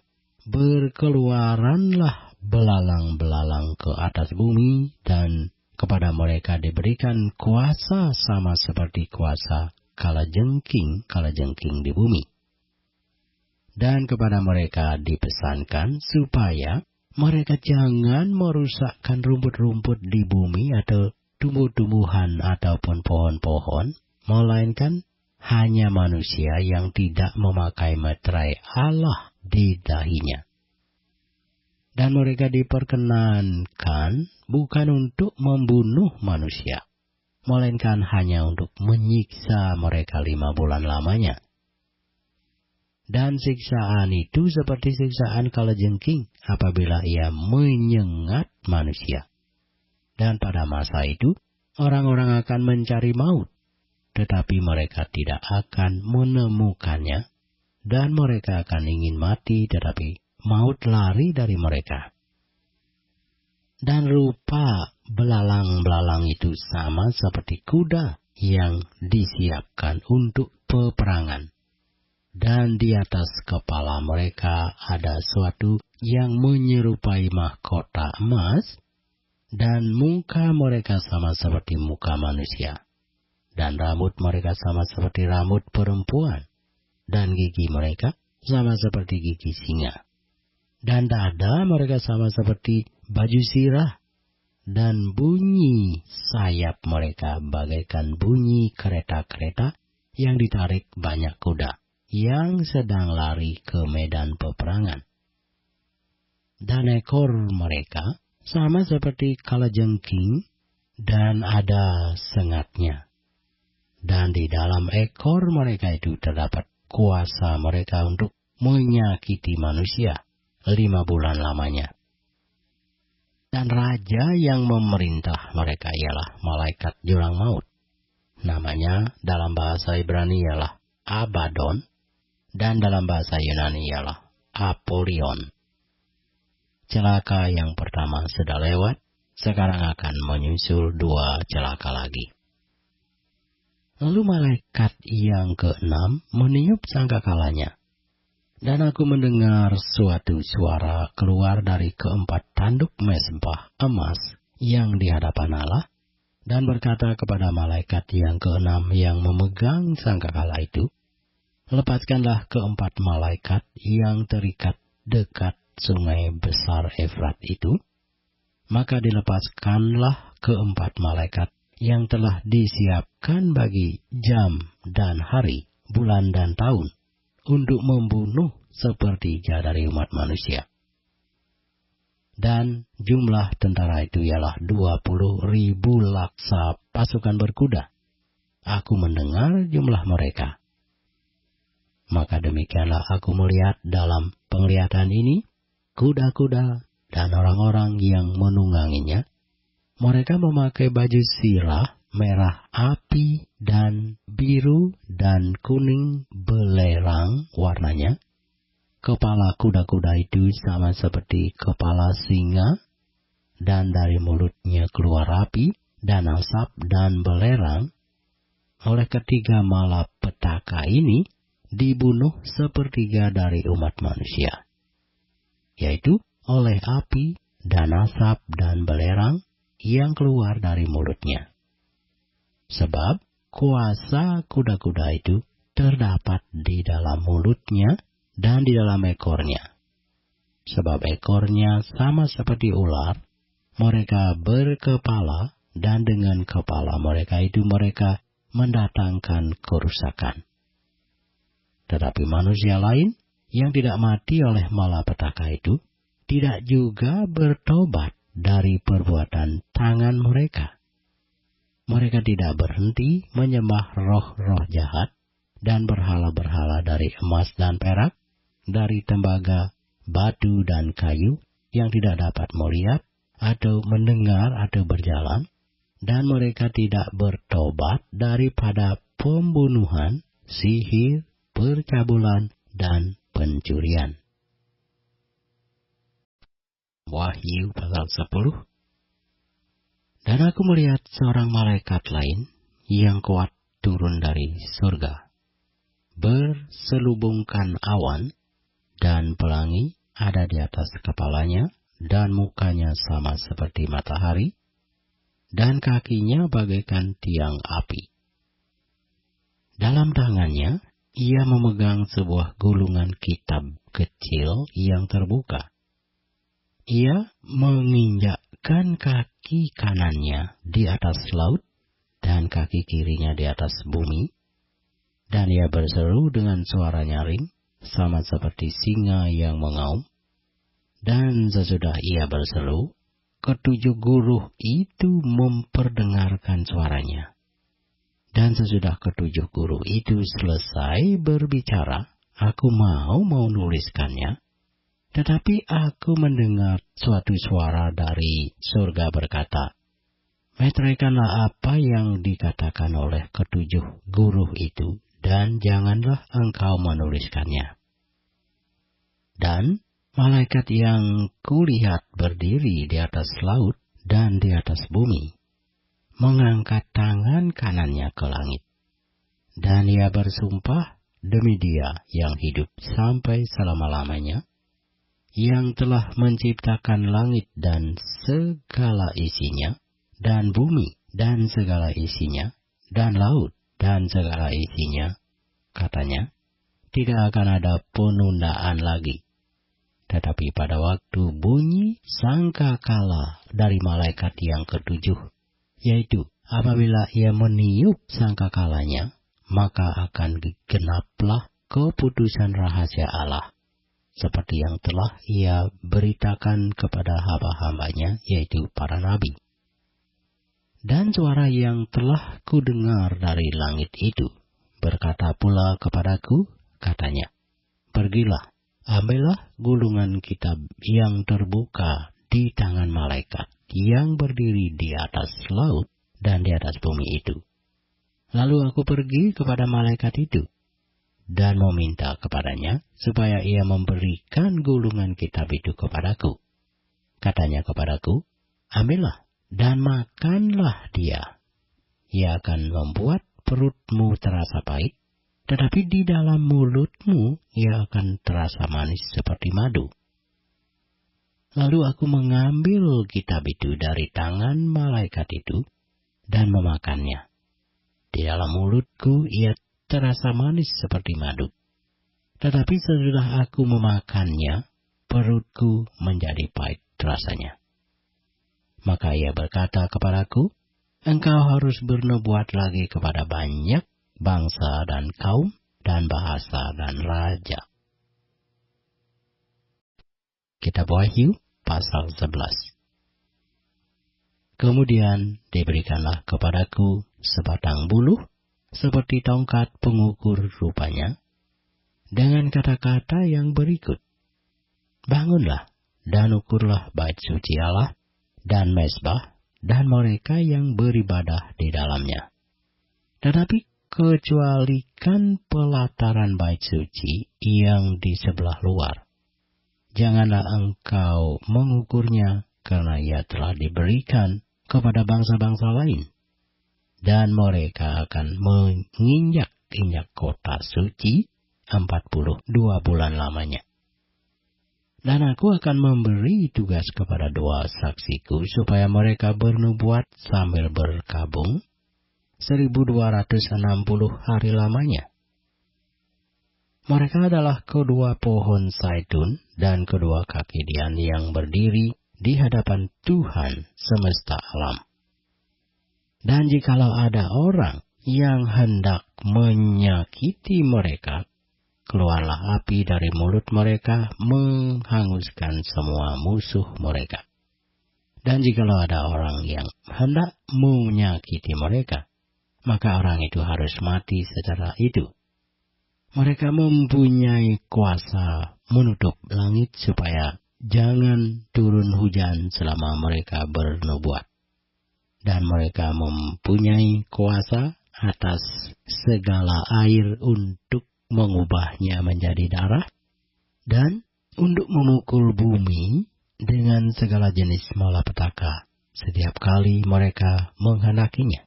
berkeluaranlah belalang-belalang ke atas bumi, dan kepada mereka diberikan kuasa sama seperti kuasa kalajengking di bumi. Dan kepada mereka dipesankan supaya mereka jangan merusakkan rumput-rumput di bumi atau tumbuh-tumbuhan ataupun pohon-pohon, melainkan hanya manusia yang tidak memakai meterai Allah di dahinya. Dan mereka diperkenankan bukan untuk membunuh manusia, melainkan hanya untuk menyiksa mereka 5 bulan lamanya. Dan siksaan itu seperti siksaan kalajengking apabila ia menyengat manusia. Dan pada masa itu, orang-orang akan mencari maut, tetapi mereka tidak akan menemukannya, dan mereka akan ingin mati, tetapi maut lari dari mereka. Dan rupa belalang-belalang itu sama seperti kuda yang disiapkan untuk peperangan. Dan di atas kepala mereka ada suatu yang menyerupai mahkota emas, dan muka mereka sama seperti muka manusia, dan rambut mereka sama seperti rambut perempuan, dan gigi mereka sama seperti gigi singa, dan dada mereka sama seperti baju sirah, dan bunyi sayap mereka bagaikan bunyi kereta-kereta yang ditarik banyak kuda yang sedang lari ke medan peperangan. Dan ekor mereka sama seperti kalajengking, dan ada sengatnya. Dan di dalam ekor mereka itu terdapat kuasa mereka untuk menyakiti manusia 5 bulan lamanya. Dan raja yang memerintah mereka ialah malaikat jurang maut. Namanya dalam bahasa Ibrani ialah Abaddon, dan dalam bahasa Yunani ialah Apollyon. Celaka yang pertama sudah lewat, sekarang akan menyusul 2 celaka lagi. Lalu malaikat yang ke-6 meniup sangkakalanya, dan aku mendengar suatu suara keluar dari keempat tanduk mezbah emas yang di hadapan Allah, dan berkata kepada malaikat yang ke-6 yang memegang sangkakala itu, "Lepaskanlah keempat malaikat yang terikat dekat sungai besar Efrat itu." Maka dilepaskanlah keempat malaikat yang telah disiapkan bagi jam dan hari, bulan dan tahun, untuk membunuh sepertiga dari umat manusia. Dan jumlah tentara itu ialah 20.000 laksa pasukan berkuda. Aku mendengar jumlah mereka. Maka demikianlah aku melihat dalam penglihatan ini, kuda-kuda dan orang-orang yang menungganginya, Mereka memakai baju sirah, merah api, dan biru dan kuning belerang warnanya. Kepala kuda-kuda itu sama seperti kepala singa, dan dari mulutnya keluar api dan asap dan belerang. Oleh ketiga malapetaka ini dibunuh sepertiga dari umat manusia, yaitu oleh api dan asap dan belerang yang keluar dari mulutnya. Sebab kuasa kuda-kuda itu terdapat di dalam mulutnya dan di dalam ekornya. Sebab ekornya sama seperti ular, mereka berkepala, dan dengan kepala mereka itu mereka mendatangkan kerusakan. Tetapi manusia lain yang tidak mati oleh malapetaka itu tidak juga bertobat dari perbuatan tangan mereka. Mereka tidak berhenti menyembah roh-roh jahat dan berhala-berhala dari emas dan perak, dari tembaga, batu dan kayu yang tidak dapat melihat atau mendengar atau berjalan, dan mereka tidak bertobat daripada pembunuhan, sihir, percabulan, dan pencurian. Wahyu pasal 10. Dan aku melihat seorang malaikat lain yang kuat turun dari surga, berselubungkan awan, dan pelangi ada di atas kepalanya, dan mukanya sama seperti matahari, dan kakinya bagaikan tiang api. Dalam tangannya ia memegang sebuah gulungan kitab kecil yang terbuka. Ia menginjakkan kaki kanannya di atas laut dan kaki kirinya di atas bumi, dan ia berseru dengan suara nyaring, sama seperti singa yang mengaum. Dan sesudah ia berseru, ketujuh guruh itu memperdengarkan suaranya. Dan sesudah ketujuh guruh itu selesai berbicara, aku mau menuliskannya. Tetapi aku mendengar suatu suara dari surga berkata, meteraikanlah apa yang dikatakan oleh ketujuh guruh itu, dan janganlah engkau menuliskannya. Dan malaikat yang kulihat berdiri di atas laut dan di atas bumi, mengangkat tangan kanannya ke langit. Dan ia bersumpah demi Dia yang hidup sampai selama-lamanya, yang telah menciptakan langit dan segala isinya, dan bumi dan segala isinya, dan laut dan segala isinya. Katanya, tidak akan ada penundaan lagi. Tetapi pada waktu bunyi sangkakala dari malaikat yang ketujuh, yaitu apabila ia meniup sangkakalanya, maka akan genaplah keputusan rahasia Allah, seperti yang telah ia beritakan kepada hamba-hambanya, yaitu para nabi. Dan suara yang telah kudengar dari langit itu berkata pula kepadaku, katanya, pergilah, ambillah gulungan kitab yang terbuka di tangan malaikat yang berdiri di atas laut dan di atas bumi itu. Lalu aku pergi kepada malaikat itu, dan meminta kepadanya supaya ia memberikan gulungan kitab itu kepadaku. Katanya kepadaku, ambillah dan makanlah dia. Ia akan membuat perutmu terasa pahit, tetapi di dalam mulutmu ia akan terasa manis seperti madu. Lalu aku mengambil kitab itu dari tangan malaikat itu dan memakannya. Di dalam mulutku ia terasa manis seperti madu. Tetapi sesudah aku memakannya, perutku menjadi pahit rasanya. Maka ia berkata kepadaku, engkau harus bernubuat lagi kepada banyak bangsa dan kaum dan bahasa dan raja. Kitab Wahyu pasal 11. Kemudian diberikanlah kepadaku sebatang buluh, seperti tongkat pengukur rupanya, dengan kata-kata yang berikut, bangunlah dan ukurlah bait suci Allah, dan mezbah, dan mereka yang beribadah di dalamnya. Tetapi kecualikan pelataran bait suci yang di sebelah luar. Janganlah engkau mengukurnya, karena ia telah diberikan kepada bangsa-bangsa lain. Dan mereka akan menginjak-injak kota suci 42 bulan lamanya. Dan aku akan memberi tugas kepada 2 saksiku supaya mereka bernubuat sambil berkabung 1260 hari lamanya. Mereka adalah kedua pohon zaitun dan kedua kaki dian yang berdiri di hadapan Tuhan semesta alam. Dan jikalau ada orang yang hendak menyakiti mereka, keluarlah api dari mulut mereka menghanguskan semua musuh mereka. Dan jikalau ada orang yang hendak menyakiti mereka, maka orang itu harus mati secara itu. Mereka mempunyai kuasa menutup langit supaya jangan turun hujan selama mereka bernubuat. Dan mereka mempunyai kuasa atas segala air untuk mengubahnya menjadi darah, dan untuk memukul bumi dengan segala jenis malapetaka setiap kali mereka menghendakinya.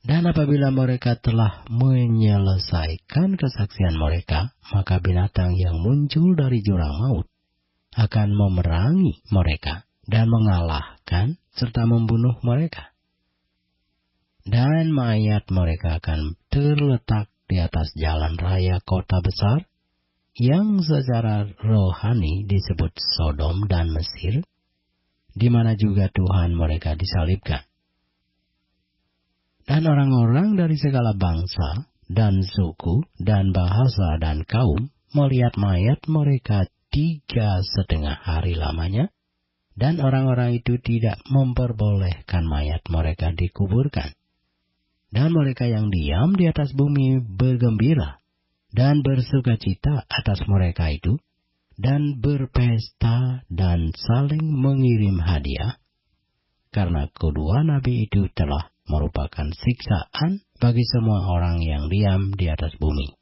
Dan apabila mereka telah menyelesaikan kesaksian mereka, maka binatang yang muncul dari jurang maut akan memerangi mereka dan mengalahkan serta membunuh mereka. Dan mayat mereka akan terletak di atas jalan raya kota besar, yang secara rohani disebut Sodom dan Mesir, di mana juga Tuhan mereka disalibkan. Dan orang-orang dari segala bangsa, dan suku, dan bahasa, dan kaum melihat mayat mereka 3,5 hari lamanya, dan orang-orang itu tidak memperbolehkan mayat mereka dikuburkan. Dan mereka yang diam di atas bumi bergembira, dan bersukacita atas mereka itu, dan berpesta, dan saling mengirim hadiah, karena kedua nabi itu telah merupakan siksaan bagi semua orang yang diam di atas bumi.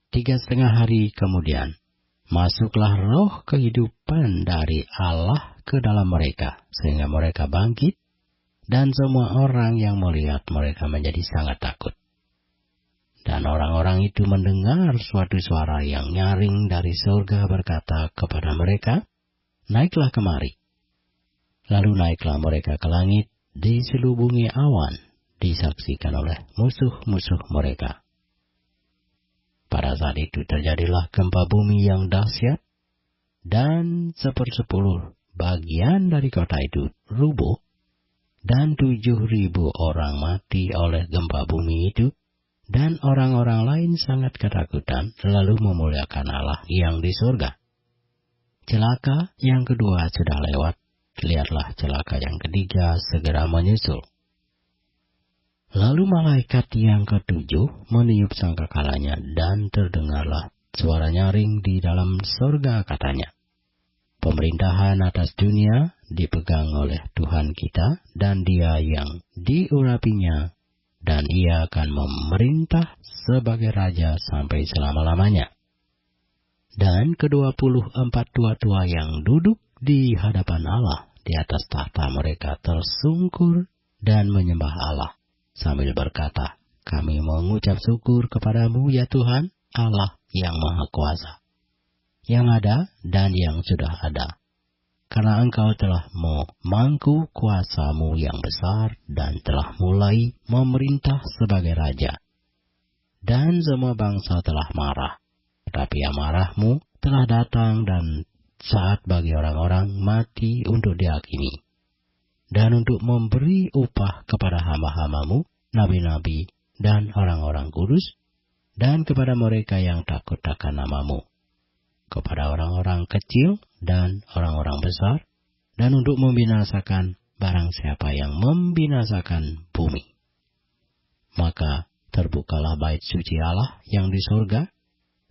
3,5 hari kemudian, masuklah roh kehidupan dari Allah ke dalam mereka, sehingga mereka bangkit, dan semua orang yang melihat mereka menjadi sangat takut. Dan orang-orang itu mendengar suatu suara yang nyaring dari surga berkata kepada mereka, "Naiklah kemari." Lalu naiklah mereka ke langit, diselubungi awan, disaksikan oleh musuh-musuh mereka. Pada saat itu terjadilah gempa bumi yang dahsyat, dan 1/10 bagian dari kota itu rubuh, dan 7.000 orang mati oleh gempa bumi itu, dan orang-orang lain sangat ketakutan, lalu memuliakan Allah yang di surga. Celaka yang kedua sudah lewat. Lihatlah celaka yang ketiga segera menyusul. Lalu malaikat yang ke-7 meniup sangkakalanya, dan terdengarlah suara nyaring di dalam surga, katanya, "Pemerintahan atas dunia dipegang oleh Tuhan kita, dan Dia yang diurapinya, dan Ia akan memerintah sebagai Raja sampai selama-lamanya." Dan ke-24 tua-tua yang duduk di hadapan Allah di atas tahta mereka tersungkur dan menyembah Allah sambil berkata, "Kami mengucap syukur kepadamu ya Tuhan, Allah yang Maha Kuasa, yang ada dan yang sudah ada, karena Engkau telah memangku kuasamu yang besar dan telah mulai memerintah sebagai Raja. Dan semua bangsa telah marah, tetapi amarahmu telah datang dan saat bagi orang-orang mati untuk dihakimi, dan untuk memberi upah kepada hamba-hambamu, nabi-nabi, dan orang-orang kudus, dan kepada mereka yang takut akan namamu, kepada orang-orang kecil dan orang-orang besar, dan untuk membinasakan barang siapa yang membinasakan bumi." Maka terbukalah bait suci Allah yang di surga,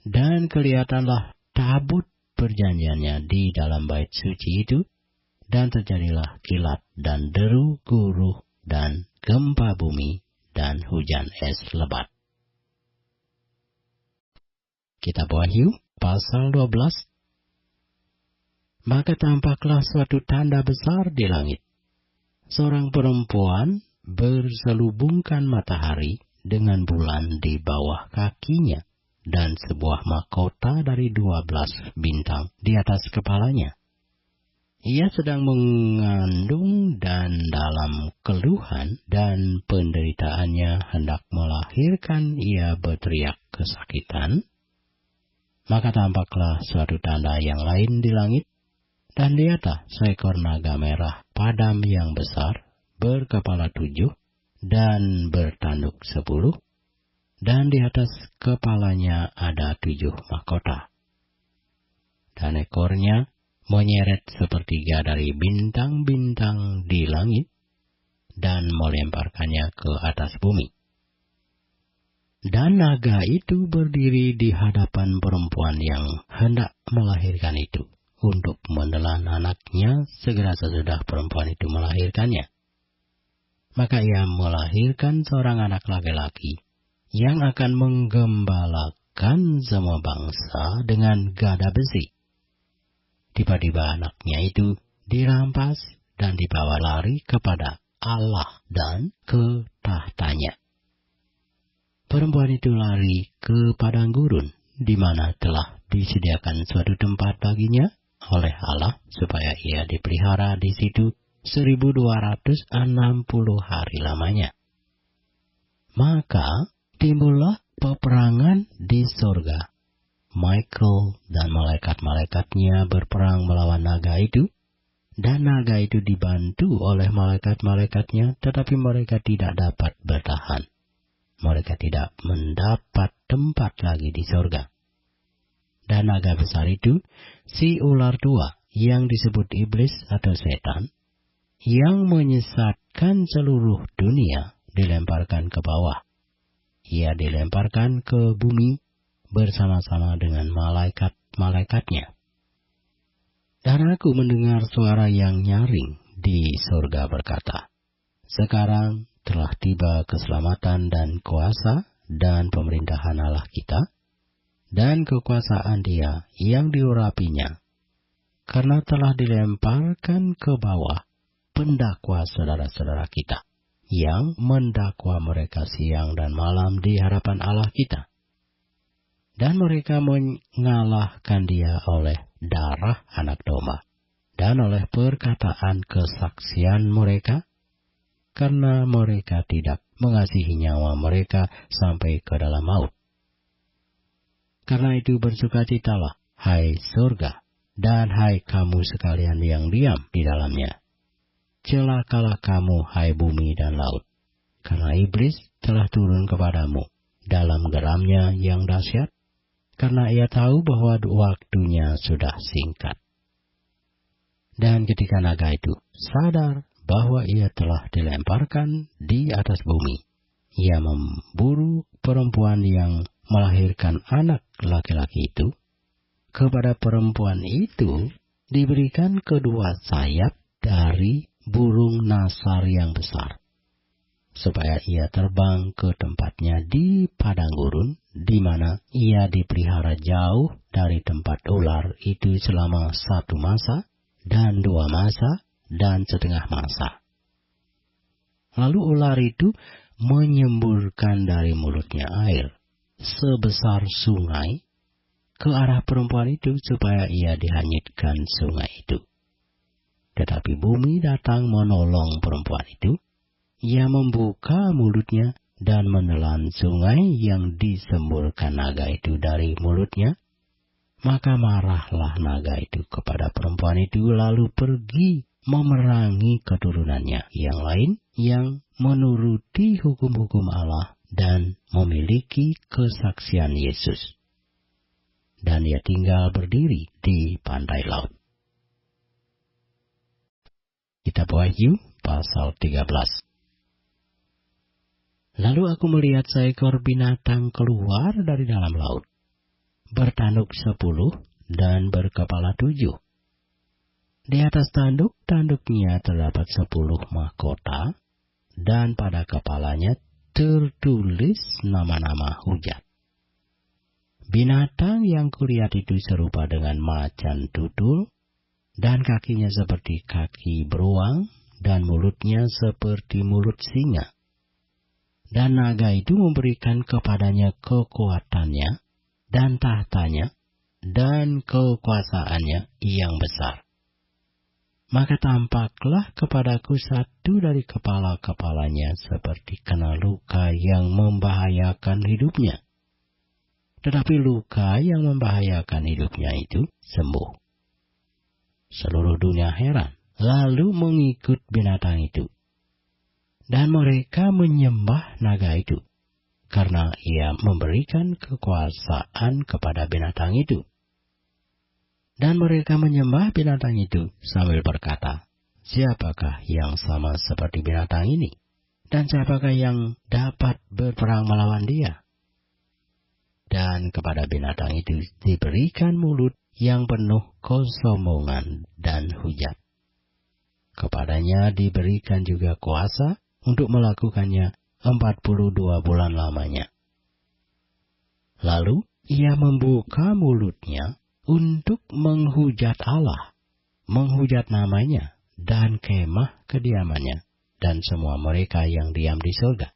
dan kelihatanlah tabut perjanjiannya di dalam bait suci itu, dan terjadilah kilat dan deru guruh dan gempa bumi dan hujan es lebat. Kitab Wahyu pasal 12. Maka tampaklah suatu tanda besar di langit. Seorang perempuan berselubungkan matahari dengan bulan di bawah kakinya, dan sebuah mahkota dari 12 bintang di atas kepalanya. Ia sedang mengandung dan dalam keluhan dan penderitaannya hendak melahirkan, ia berteriak kesakitan. Maka tampaklah suatu tanda yang lain di langit, dan di atas seekor naga merah padam yang besar, berkepala 7 dan bertanduk 10, dan di atas kepalanya ada 7 mahkota. Dan ekornya menyeret sepertiga dari bintang-bintang di langit, dan melemparkannya ke atas bumi. Dan naga itu berdiri di hadapan perempuan yang hendak melahirkan itu, untuk menelan anaknya segera sesudah perempuan itu melahirkannya. Maka ia melahirkan seorang anak laki-laki, yang akan menggembalakan semua bangsa dengan gada besi. Tiba-tiba anaknya itu dirampas dan dibawa lari kepada Allah dan ke tahtanya. Perempuan itu lari ke padang gurun, di mana telah disediakan suatu tempat baginya oleh Allah, supaya ia dipelihara di situ 1260 hari lamanya. Maka timbullah peperangan di sorga. Michael dan malaikat-malaikatnya berperang melawan naga itu, dan naga itu dibantu oleh malaikat-malaikatnya, tetapi mereka tidak dapat bertahan. Mereka tidak mendapat tempat lagi di sorga. Dan naga besar itu, si ular tua, yang disebut iblis atau setan, yang menyesatkan seluruh dunia, dilemparkan ke bawah. Ia dilemparkan ke bumi bersama-sama dengan malaikat-malaikatnya. Dan aku mendengar suara yang nyaring di surga berkata, "Sekarang telah tiba keselamatan dan kuasa dan pemerintahan Allah kita, dan kekuasaan Dia yang diurapinya, karena telah dilemparkan ke bawah pendakwa saudara-saudara kita, yang mendakwa mereka siang dan malam di hadapan Allah kita. Dan mereka mengalahkan Dia oleh darah anak domba, dan oleh perkataan kesaksian mereka, karena mereka tidak mengasihi nyawa mereka sampai ke dalam maut. Karena itu bersukacitalah, hai surga, dan hai kamu sekalian yang diam di dalamnya. Celakalah kamu, hai bumi dan laut, karena iblis telah turun kepadamu dalam geramnya yang dahsyat, karena ia tahu bahwa waktunya sudah singkat." Dan ketika naga itu sadar bahwa ia telah dilemparkan di atas bumi, ia memburu perempuan yang melahirkan anak laki-laki itu. Kepada perempuan itu diberikan kedua sayap dari burung nasar yang besar, supaya ia terbang ke tempatnya di padang gurun, di mana ia dipelihara jauh dari tempat ular itu selama 1 masa, dan 2 masa, dan setengah masa. Lalu ular itu menyemburkan dari mulutnya air sebesar sungai ke arah perempuan itu, supaya ia dihanyutkan sungai itu. Tetapi bumi datang menolong perempuan itu. Ia membuka mulutnya dan menelan sungai yang disemburkan naga itu dari mulutnya. Maka marahlah naga itu kepada perempuan itu, lalu pergi memerangi keturunannya yang lain, yang menuruti hukum-hukum Allah dan memiliki kesaksian Yesus. Dan ia tinggal berdiri di pantai laut. Kitab Wahyu pasal 13. Lalu aku melihat seekor binatang keluar dari dalam laut, bertanduk 10 dan berkepala 7. Di atas tanduk-tanduknya terdapat 10 mahkota, dan pada kepalanya tertulis nama-nama hujat. Binatang yang kulihat itu serupa dengan macan tutul, dan kakinya seperti kaki beruang, dan mulutnya seperti mulut singa. Dan naga itu memberikan kepadanya kekuatannya, dan tahtanya, dan kekuasaannya yang besar. Maka tampaklah kepadaku satu dari kepala-kepalanya seperti kena luka yang membahayakan hidupnya. Tetapi luka yang membahayakan hidupnya itu sembuh. Seluruh dunia heran, lalu mengikut binatang itu. Dan mereka menyembah naga itu, karena ia memberikan kekuasaan kepada binatang itu. Dan mereka menyembah binatang itu sambil berkata, siapakah yang sama seperti binatang ini? Dan siapakah yang dapat berperang melawan dia? Dan kepada binatang itu diberikan mulut yang penuh kesombongan dan hujat. Kepadanya diberikan juga kuasa untuk melakukannya 42 bulan lamanya. Lalu ia membuka mulutnya untuk menghujat Allah, menghujat namanya, dan kemah kediamannya, dan semua mereka yang diam di surga.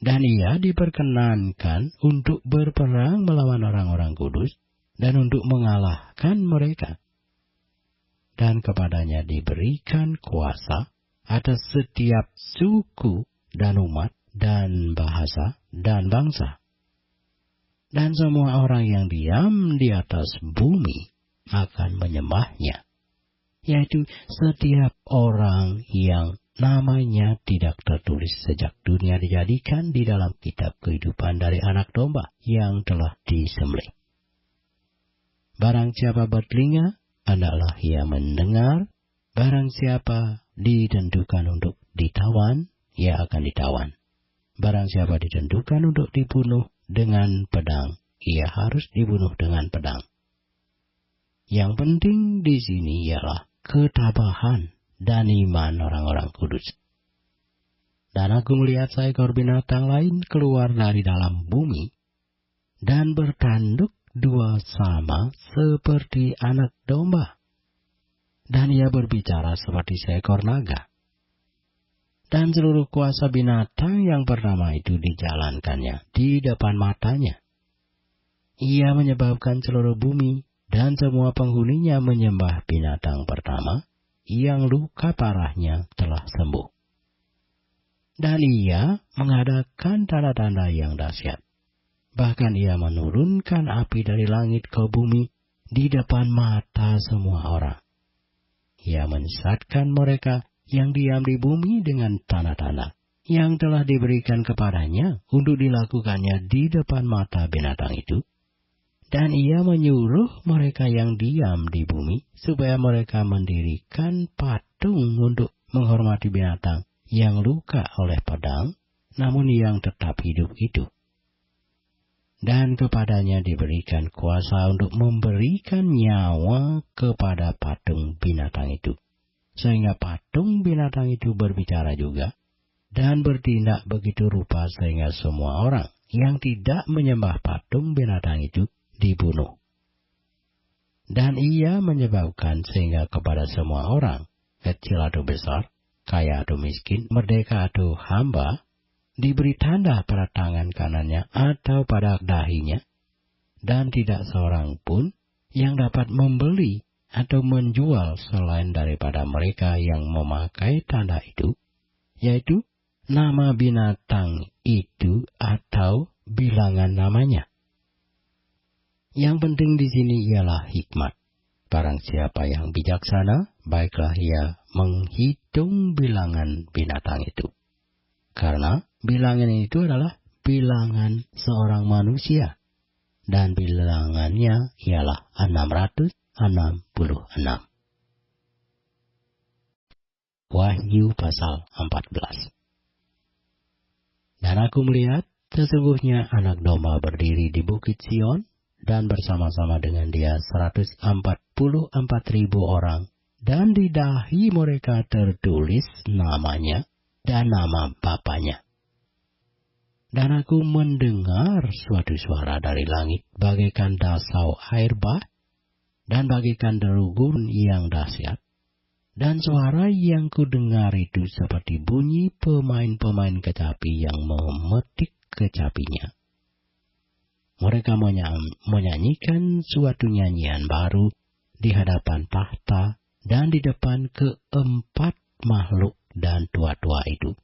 Dan ia diperkenankan untuk berperang melawan orang-orang kudus, dan untuk mengalahkan mereka. Dan kepadanya diberikan kuasa atas setiap suku, dan umat, dan bahasa, dan bangsa. Dan semua orang yang diam di atas bumi akan menyembahnya, yaitu setiap orang yang namanya tidak tertulis sejak dunia dijadikan di dalam kitab kehidupan dari anak domba yang telah disembelih. Barang siapa bertelinga, hendaklah ia mendengar. Barang siapa ditentukan untuk ditawan, ia akan ditawan. Barang siapa ditentukan untuk dibunuh dengan pedang, ia harus dibunuh dengan pedang. Yang penting di sini ialah ketabahan dan iman orang-orang kudus. Dan aku melihat seekor binatang lain keluar dari dalam bumi, dan bertanduk dua sama seperti anak domba. Dan ia berbicara seperti seekor naga. Dan seluruh kuasa binatang yang bernama itu dijalankannya di depan matanya. Ia menyebabkan seluruh bumi dan semua penghuninya menyembah binatang pertama yang luka parahnya telah sembuh. Dan ia mengadakan tanda-tanda yang dahsyat. Bahkan ia menurunkan api dari langit ke bumi di depan mata semua orang. Ia menyesatkan mereka yang diam di bumi dengan tanda-tanda yang telah diberikan kepadanya untuk dilakukannya di depan mata binatang itu. Dan ia menyuruh mereka yang diam di bumi supaya mereka mendirikan patung untuk menghormati binatang yang luka oleh pedang, namun yang tetap hidup itu. Dan kepadanya diberikan kuasa untuk memberikan nyawa kepada patung binatang itu, sehingga patung binatang itu berbicara juga, dan bertindak begitu rupa sehingga semua orang yang tidak menyembah patung binatang itu dibunuh. Dan ia menyebabkan sehingga kepada semua orang, kecil atau besar, kaya atau miskin, merdeka atau hamba, diberi tanda pada tangan kanannya atau pada dahinya, dan tidak seorang pun yang dapat membeli atau menjual selain daripada mereka yang memakai tanda itu, yaitu nama binatang itu atau bilangan namanya. Yang penting di sini ialah hikmat. Barang siapa yang bijaksana, baiklah ia menghitung bilangan binatang itu. Karena bilangan itu adalah bilangan seorang manusia, dan bilangannya ialah 666. Wahyu pasal 14. Dan aku melihat, sesungguhnya anak domba berdiri di bukit Sion, dan bersama-sama dengan dia 144.000 orang dan di dahi mereka tertulis namanya dan nama Bapanya. Dan aku mendengar suatu suara dari langit bagaikan dasau air bah, dan bagaikan deru gurun yang dahsyat. Dan suara yang kudengar itu seperti bunyi pemain-pemain kecapi yang memetik kecapinya. Mereka menyanyikan suatu nyanyian baru di hadapan tahta dan di depan keempat makhluk dan tua-tua itu.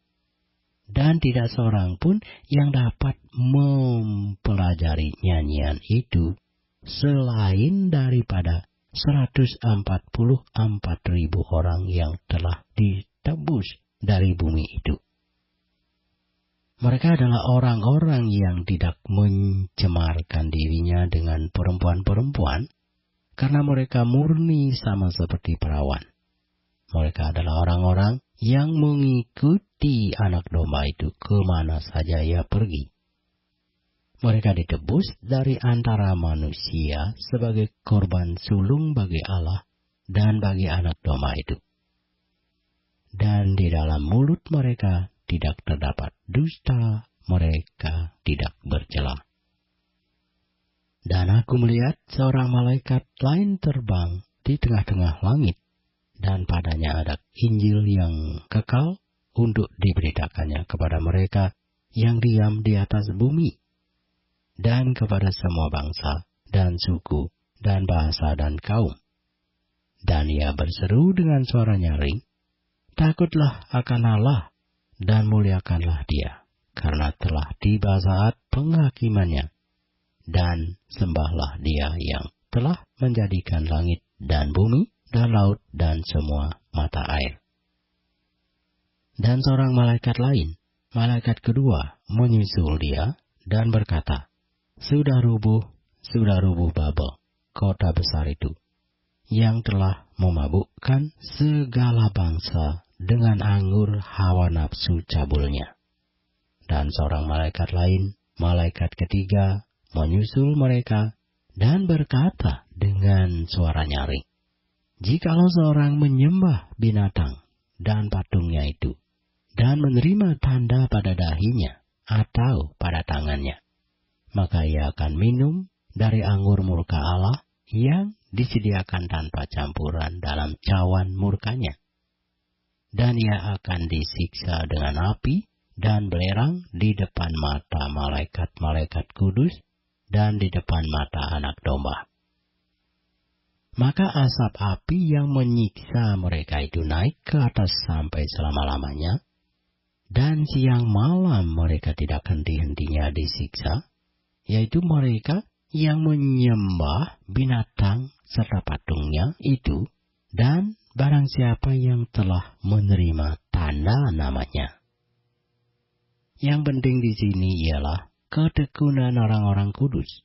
Dan tidak seorang pun yang dapat mempelajari nyanyian itu selain daripada 144.000 orang yang telah ditebus dari bumi itu. Mereka adalah orang-orang yang tidak mencemarkan dirinya dengan perempuan-perempuan, karena mereka murni sama seperti perawan. Mereka adalah orang-orang yang mengikuti anak domba itu kemana saja ia pergi. Mereka ditebus dari antara manusia sebagai korban sulung bagi Allah dan bagi anak domba itu. Dan di dalam mulut mereka tidak terdapat dusta, mereka tidak bercela. Dan aku melihat seorang malaikat lain terbang di tengah-tengah langit, dan padanya ada Injil yang kekal untuk diberitakannya kepada mereka yang diam di atas bumi, dan kepada semua bangsa, dan suku, dan bahasa, dan kaum. Dan ia berseru dengan suara nyaring, "Takutlah akan Allah, dan muliakanlah Dia, karena telah tiba saat penghakimannya. Dan sembahlah Dia yang telah menjadikan langit dan bumi, dan laut, dan semua mata air." Dan seorang malaikat lain, malaikat kedua, menyusul dia dan berkata, sudah rubuh Babel, kota besar itu, yang telah memabukkan segala bangsa dengan anggur hawa nafsu cabulnya." Dan seorang malaikat lain, malaikat ketiga, menyusul mereka dan berkata dengan suara nyaring, "Jikalau seorang menyembah binatang dan patungnya itu, dan menerima tanda pada dahinya atau pada tangannya, maka ia akan minum dari anggur murka Allah yang disediakan tanpa campuran dalam cawan murkanya. Dan ia akan disiksa dengan api dan belerang di depan mata malaikat-malaikat kudus dan di depan mata anak domba. Maka asap api yang menyiksa mereka itu naik ke atas sampai selama-lamanya, dan siang malam mereka tidak henti-hentinya disiksa, yaitu mereka yang menyembah binatang serta patungnya itu, dan barang siapa yang telah menerima tanda namanya. Yang penting di sini ialah ketekunan orang-orang kudus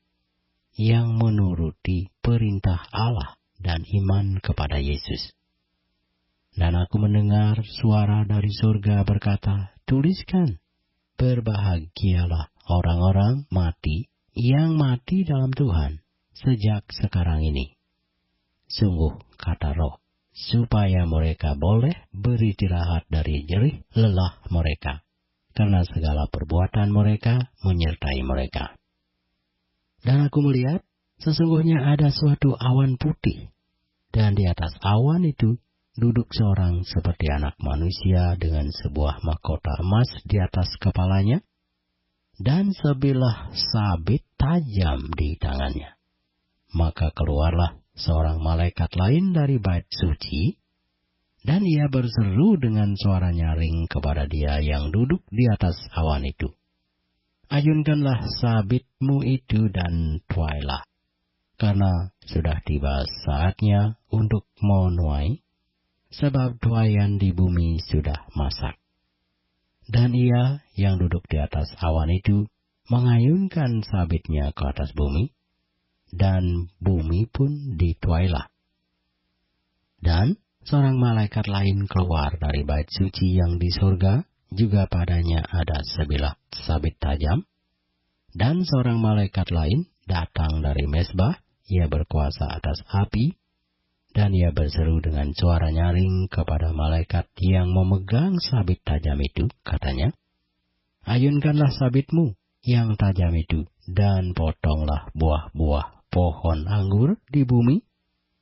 yang menuruti perintah Allah dan iman kepada Yesus. Dan aku mendengar suara dari surga berkata, "Tuliskan, berbahagialah orang-orang mati yang mati dalam Tuhan sejak sekarang ini. Sungguh, kata Roh, supaya mereka boleh beristirahat dari jerih lelah mereka, karena segala perbuatan mereka menyertai mereka." Dan aku melihat, sesungguhnya ada suatu awan putih, dan di atas awan itu duduk seorang seperti anak manusia dengan sebuah mahkota emas di atas kepalanya, dan sebilah sabit tajam di tangannya. Maka keluarlah seorang malaikat lain dari bait suci, dan ia berseru dengan suara nyaring kepada dia yang duduk di atas awan itu, "Ayunkanlah sabitmu itu dan tuailah, karena sudah tiba saatnya untuk menuai, sebab tuaian di bumi sudah masak." Dan ia yang duduk di atas awan itu mengayunkan sabitnya ke atas bumi, dan bumi pun dituailah. Dan seorang malaikat lain keluar dari bait suci yang di surga, juga padanya ada sebilah sabit tajam. Dan seorang malaikat lain datang dari mezbah, ia berkuasa atas api, Dan ia berseru dengan suara nyaring kepada malaikat yang memegang sabit tajam itu, katanya, "Ayunkanlah sabitmu yang tajam itu, dan potonglah buah-buah pohon anggur di bumi,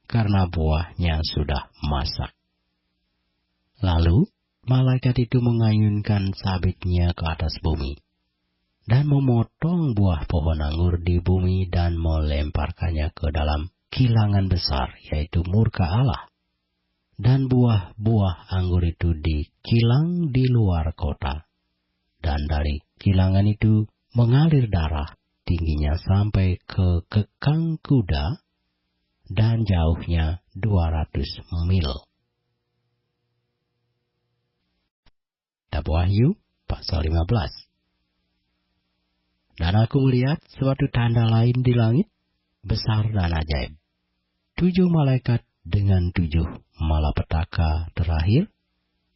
karena buahnya sudah masak." Lalu malaikat itu mengayunkan sabitnya ke atas bumi, dan memotong buah pohon anggur di bumi dan melemparkannya ke dalam kilangan besar, yaitu murka Allah. Dan buah-buah anggur itu dikilang di luar kota. Dan dari kilangan itu mengalir darah, tingginya sampai ke kekang kuda, dan jauhnya 200 mil. Kitab Wahyu, pasal 15. Dan aku melihat suatu tanda lain di langit, besar dan ajaib. 7 malaikat dengan 7 malapetaka terakhir,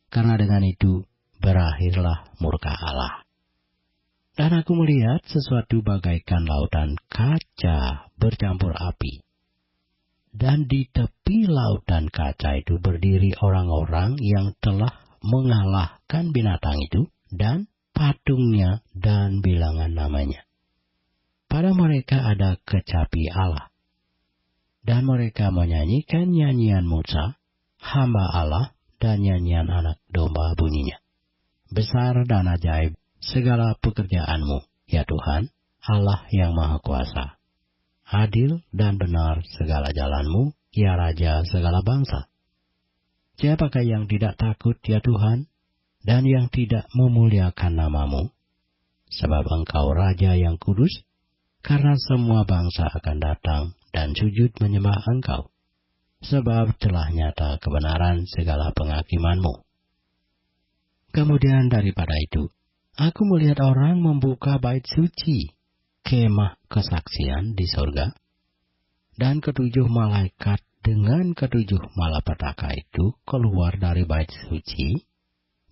karena dengan itu berakhirlah murka Allah. Dan aku melihat sesuatu bagaikan lautan kaca bercampur api. Dan di tepi lautan kaca itu berdiri orang-orang yang telah mengalahkan binatang itu dan patungnya dan bilangan namanya. Pada mereka ada kecapi Allah. Dan mereka menyanyikan nyanyian Musa, hamba Allah, dan nyanyian anak domba bunyinya. Besar dan ajaib segala pekerjaanmu, ya Tuhan, Allah yang Maha Kuasa. Adil dan benar segala jalanmu, ya Raja segala bangsa. Siapakah yang tidak takut, ya Tuhan, dan yang tidak memuliakan namamu? Sebab Engkau Raja yang kudus, karena semua bangsa akan datang dan sujud menyembah Engkau, sebab telah nyata kebenaran segala penghakimanmu. Kemudian daripada itu, aku melihat orang membuka bait suci, kemah kesaksian di sorga, dan 7 malaikat dengan 7 malapetaka itu keluar dari bait suci,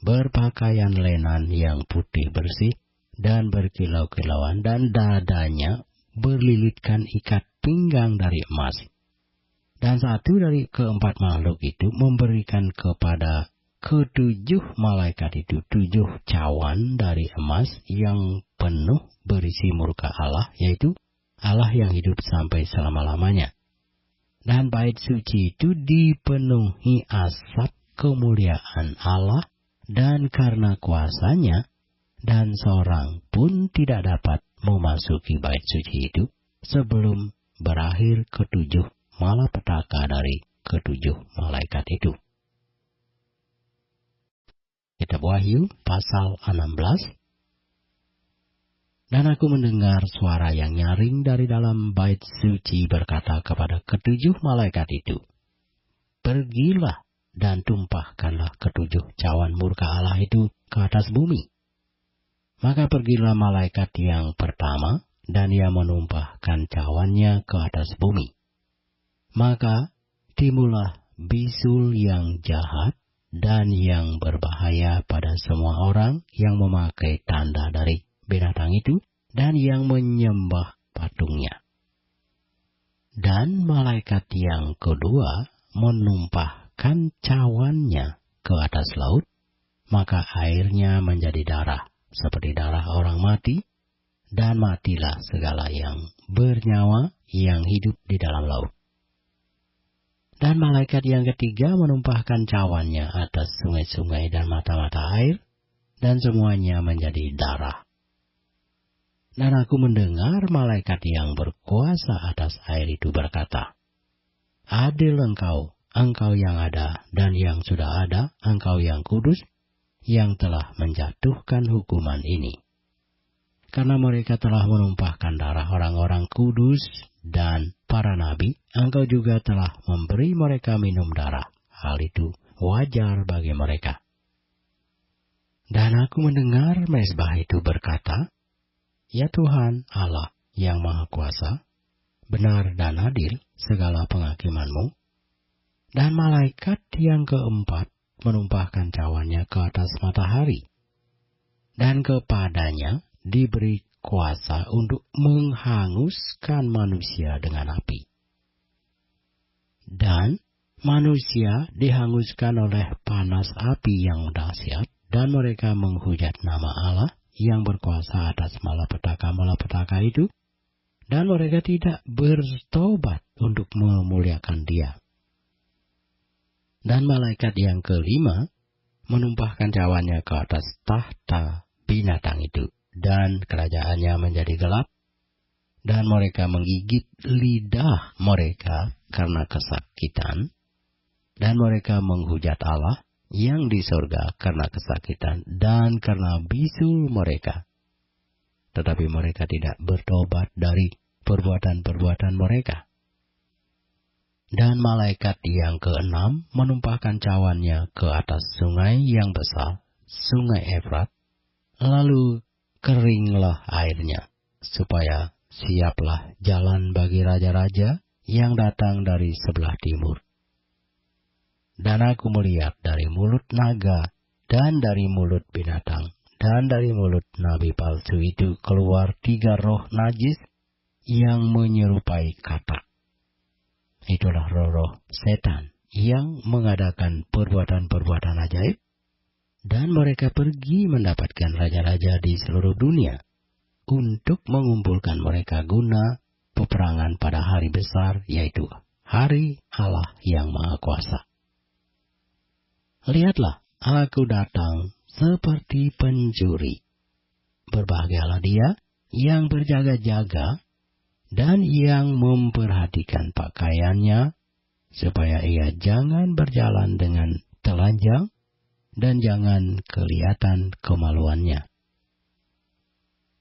berpakaian lenan yang putih bersih dan berkilau-kilauan, dan dadanya berlilitkan ikat pinggang dari emas. Dan satu dari keempat makhluk itu memberikan kepada 7 malaikat itu 7 cawan dari emas yang penuh berisi murka Allah, yaitu Allah yang hidup sampai selama-lamanya. Dan bait suci itu dipenuhi asap kemuliaan Allah, dan karena kuasanya, dan seorang pun tidak dapat memasuki bait suci itu sebelum berakhir 7 malapetaka dari 7 malaikat itu. Kitab Wahyu pasal 16. Dan aku mendengar suara yang nyaring dari dalam bait suci berkata kepada 7 malaikat itu, "Pergilah dan tumpahkanlah 7 cawan murka Allah itu ke atas bumi." Maka pergilah malaikat yang pertama, dan ia menumpahkan cawannya ke atas bumi. Maka timbullah bisul yang jahat dan yang berbahaya pada semua orang yang memakai tanda dari binatang itu dan yang menyembah patungnya. Dan malaikat yang kedua menumpahkan cawannya ke atas laut, maka airnya menjadi darah, seperti darah orang mati, dan matilah segala yang bernyawa yang hidup di dalam laut. Dan malaikat yang ketiga menumpahkan cawannya atas sungai-sungai dan mata-mata air, dan semuanya menjadi darah. Dan aku mendengar malaikat yang berkuasa atas air itu berkata, "Adil Engkau, Engkau yang ada dan yang sudah ada, Engkau yang kudus, yang telah menjatuhkan hukuman ini. Karena mereka telah menumpahkan darah orang-orang kudus dan para nabi, Engkau juga telah memberi mereka minum darah. Hal itu wajar bagi mereka." Dan aku mendengar mezbah itu berkata, "Ya Tuhan Allah yang Maha Kuasa, benar dan adil segala penghakiman-Mu." Dan malaikat yang keempat menumpahkan cawannya ke atas matahari, dan kepadanya diberi kuasa untuk menghanguskan manusia dengan api. Dan Manusia dihanguskan oleh panas api yang dahsyat, dan mereka menghujat nama Allah yang berkuasa atas malapetaka-malapetaka itu, dan mereka tidak bertobat untuk memuliakan Dia. Dan malaikat yang kelima menumpahkan cawannya ke atas tahta binatang itu, dan kerajaannya menjadi gelap, dan mereka menggigit lidah mereka karena kesakitan, dan mereka menghujat Allah yang di surga karena kesakitan dan karena bisul mereka. Tetapi mereka tidak bertobat dari perbuatan-perbuatan mereka. Dan malaikat yang keenam menumpahkan cawannya ke atas sungai yang besar, sungai Efrat, lalu keringlah airnya, supaya siaplah jalan bagi raja-raja yang datang dari sebelah timur. Dan aku melihat dari mulut naga, dan dari mulut binatang, dan dari mulut nabi palsu itu keluar 3 roh najis yang menyerupai katak. Itulah roh-roh setan yang mengadakan perbuatan-perbuatan ajaib, dan mereka pergi mendapatkan raja-raja di seluruh dunia untuk mengumpulkan mereka guna peperangan pada hari besar, yaitu hari Allah yang Maha Kuasa. Lihatlah, aku datang seperti pencuri. Berbahagialah dia yang berjaga-jaga dan yang memperhatikan pakaiannya, supaya ia jangan berjalan dengan telanjang dan jangan kelihatan kemaluannya.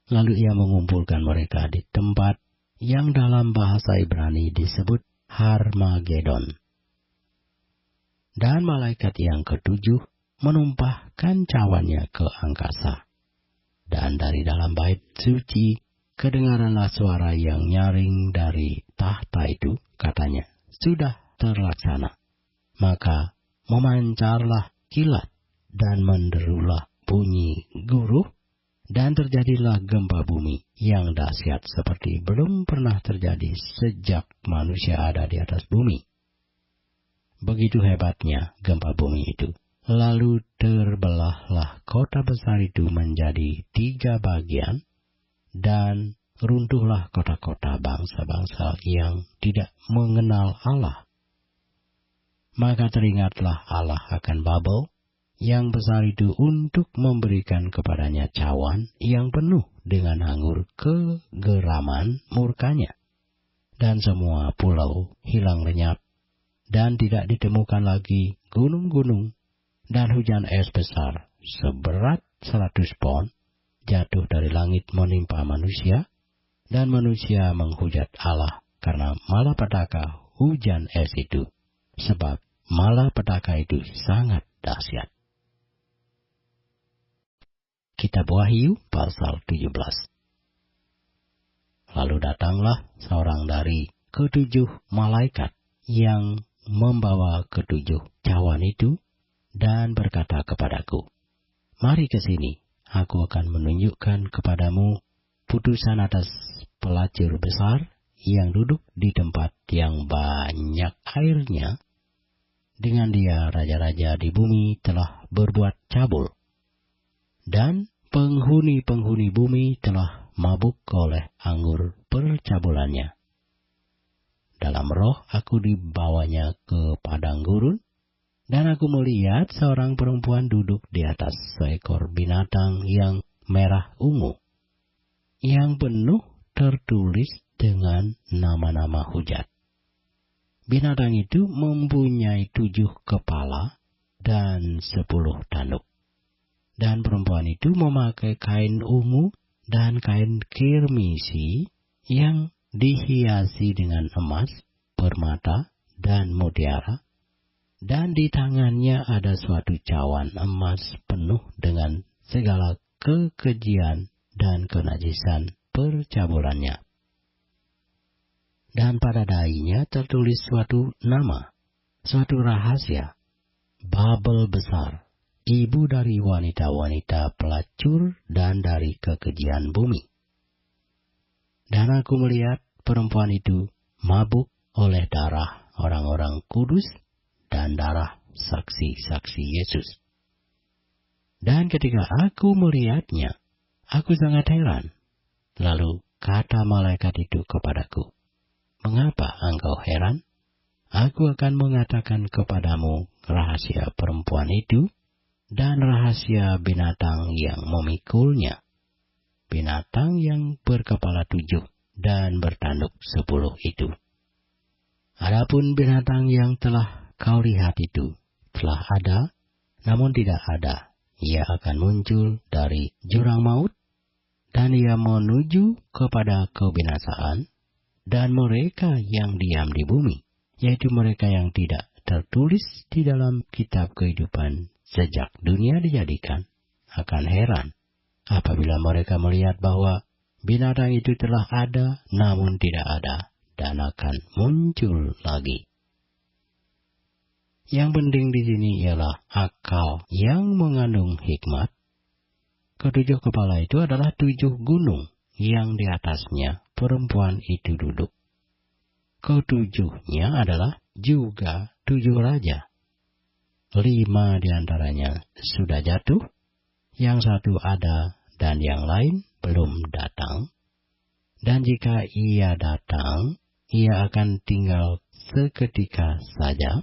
Lalu ia mengumpulkan mereka di tempat yang dalam bahasa Ibrani disebut Harmagedon. Dan malaikat yang ketujuh menumpahkan cawannya ke angkasa. Dan dari dalam bait suci kedengaranlah suara yang nyaring dari tahta itu, katanya, sudah terlaksana. Maka memancarlah kilat dan menderulah bunyi guruh, dan terjadilah gempa bumi yang dahsyat seperti belum pernah terjadi sejak manusia ada di atas bumi. Begitu hebatnya gempa bumi itu. Lalu terbelahlah kota besar itu menjadi 3 bagian, dan runtuhlah kota-kota bangsa-bangsa yang tidak mengenal Allah. Maka teringatlah Allah akan Babel yang besar itu untuk memberikan kepadanya cawan yang penuh dengan anggur kegeraman murkanya. Dan semua pulau hilang lenyap, dan tidak ditemukan lagi gunung-gunung, dan hujan es besar seberat 100 pon jatuh dari langit menimpa manusia, dan manusia menghujat Allah karena malapetaka hujan es itu, sebab malapetaka itu sangat dahsyat. Kitab Wahyu pasal 17. Lalu datanglah seorang dari ketujuh malaikat yang membawa ketujuh cawan itu, dan berkata kepadaku, mari ke sini, aku akan menunjukkan kepadamu putusan atas pelacur besar yang duduk di tempat yang banyak airnya. Dengan dia raja-raja di bumi telah berbuat cabul, dan penghuni-penghuni bumi telah mabuk oleh anggur percabulannya. Dalam roh aku dibawanya ke padang gurun, dan aku melihat seorang perempuan duduk di atas seekor binatang yang merah ungu, yang penuh tertulis dengan nama-nama hujat. Binatang itu mempunyai 7 kepala dan 10 tanduk. Dan perempuan itu memakai kain ungu dan kain kirmisi yang dihiasi dengan emas, permata, dan mutiara. Dan di tangannya ada suatu cawan emas penuh dengan segala kekejian dan kenajisan percabulannya. Dan pada dahinya tertulis suatu nama, suatu rahasia, Babel besar, ibu dari wanita-wanita pelacur dan dari kekejian bumi. Dan aku melihat perempuan itu mabuk oleh darah orang-orang kudus dan darah saksi-saksi Yesus. Dan ketika aku melihatnya, aku sangat heran. Lalu kata malaikat itu kepadaku, "Mengapa engkau heran? Aku akan mengatakan kepadamu rahasia perempuan itu dan rahasia binatang yang memikulnya. Binatang yang berkepala 7 dan bertanduk 10 itu. Adapun binatang yang telah kau lihat itu telah ada, namun tidak ada. Ia akan muncul dari jurang maut, dan ia menuju kepada kebinasaan, dan mereka yang diam di bumi, yaitu mereka yang tidak tertulis di dalam kitab kehidupan sejak dunia dijadikan, akan heran apabila mereka melihat bahwa binatang itu telah ada, namun tidak ada, dan akan muncul lagi." Yang penting di sini ialah akal yang mengandung hikmat. Ketujuh kepala itu adalah 7 gunung yang di atasnya perempuan itu duduk. Ketujuhnya adalah juga 7 raja. 5 diantaranya sudah jatuh, yang 1 ada dan yang lain belum datang. Dan jika ia datang, ia akan tinggal seketika saja.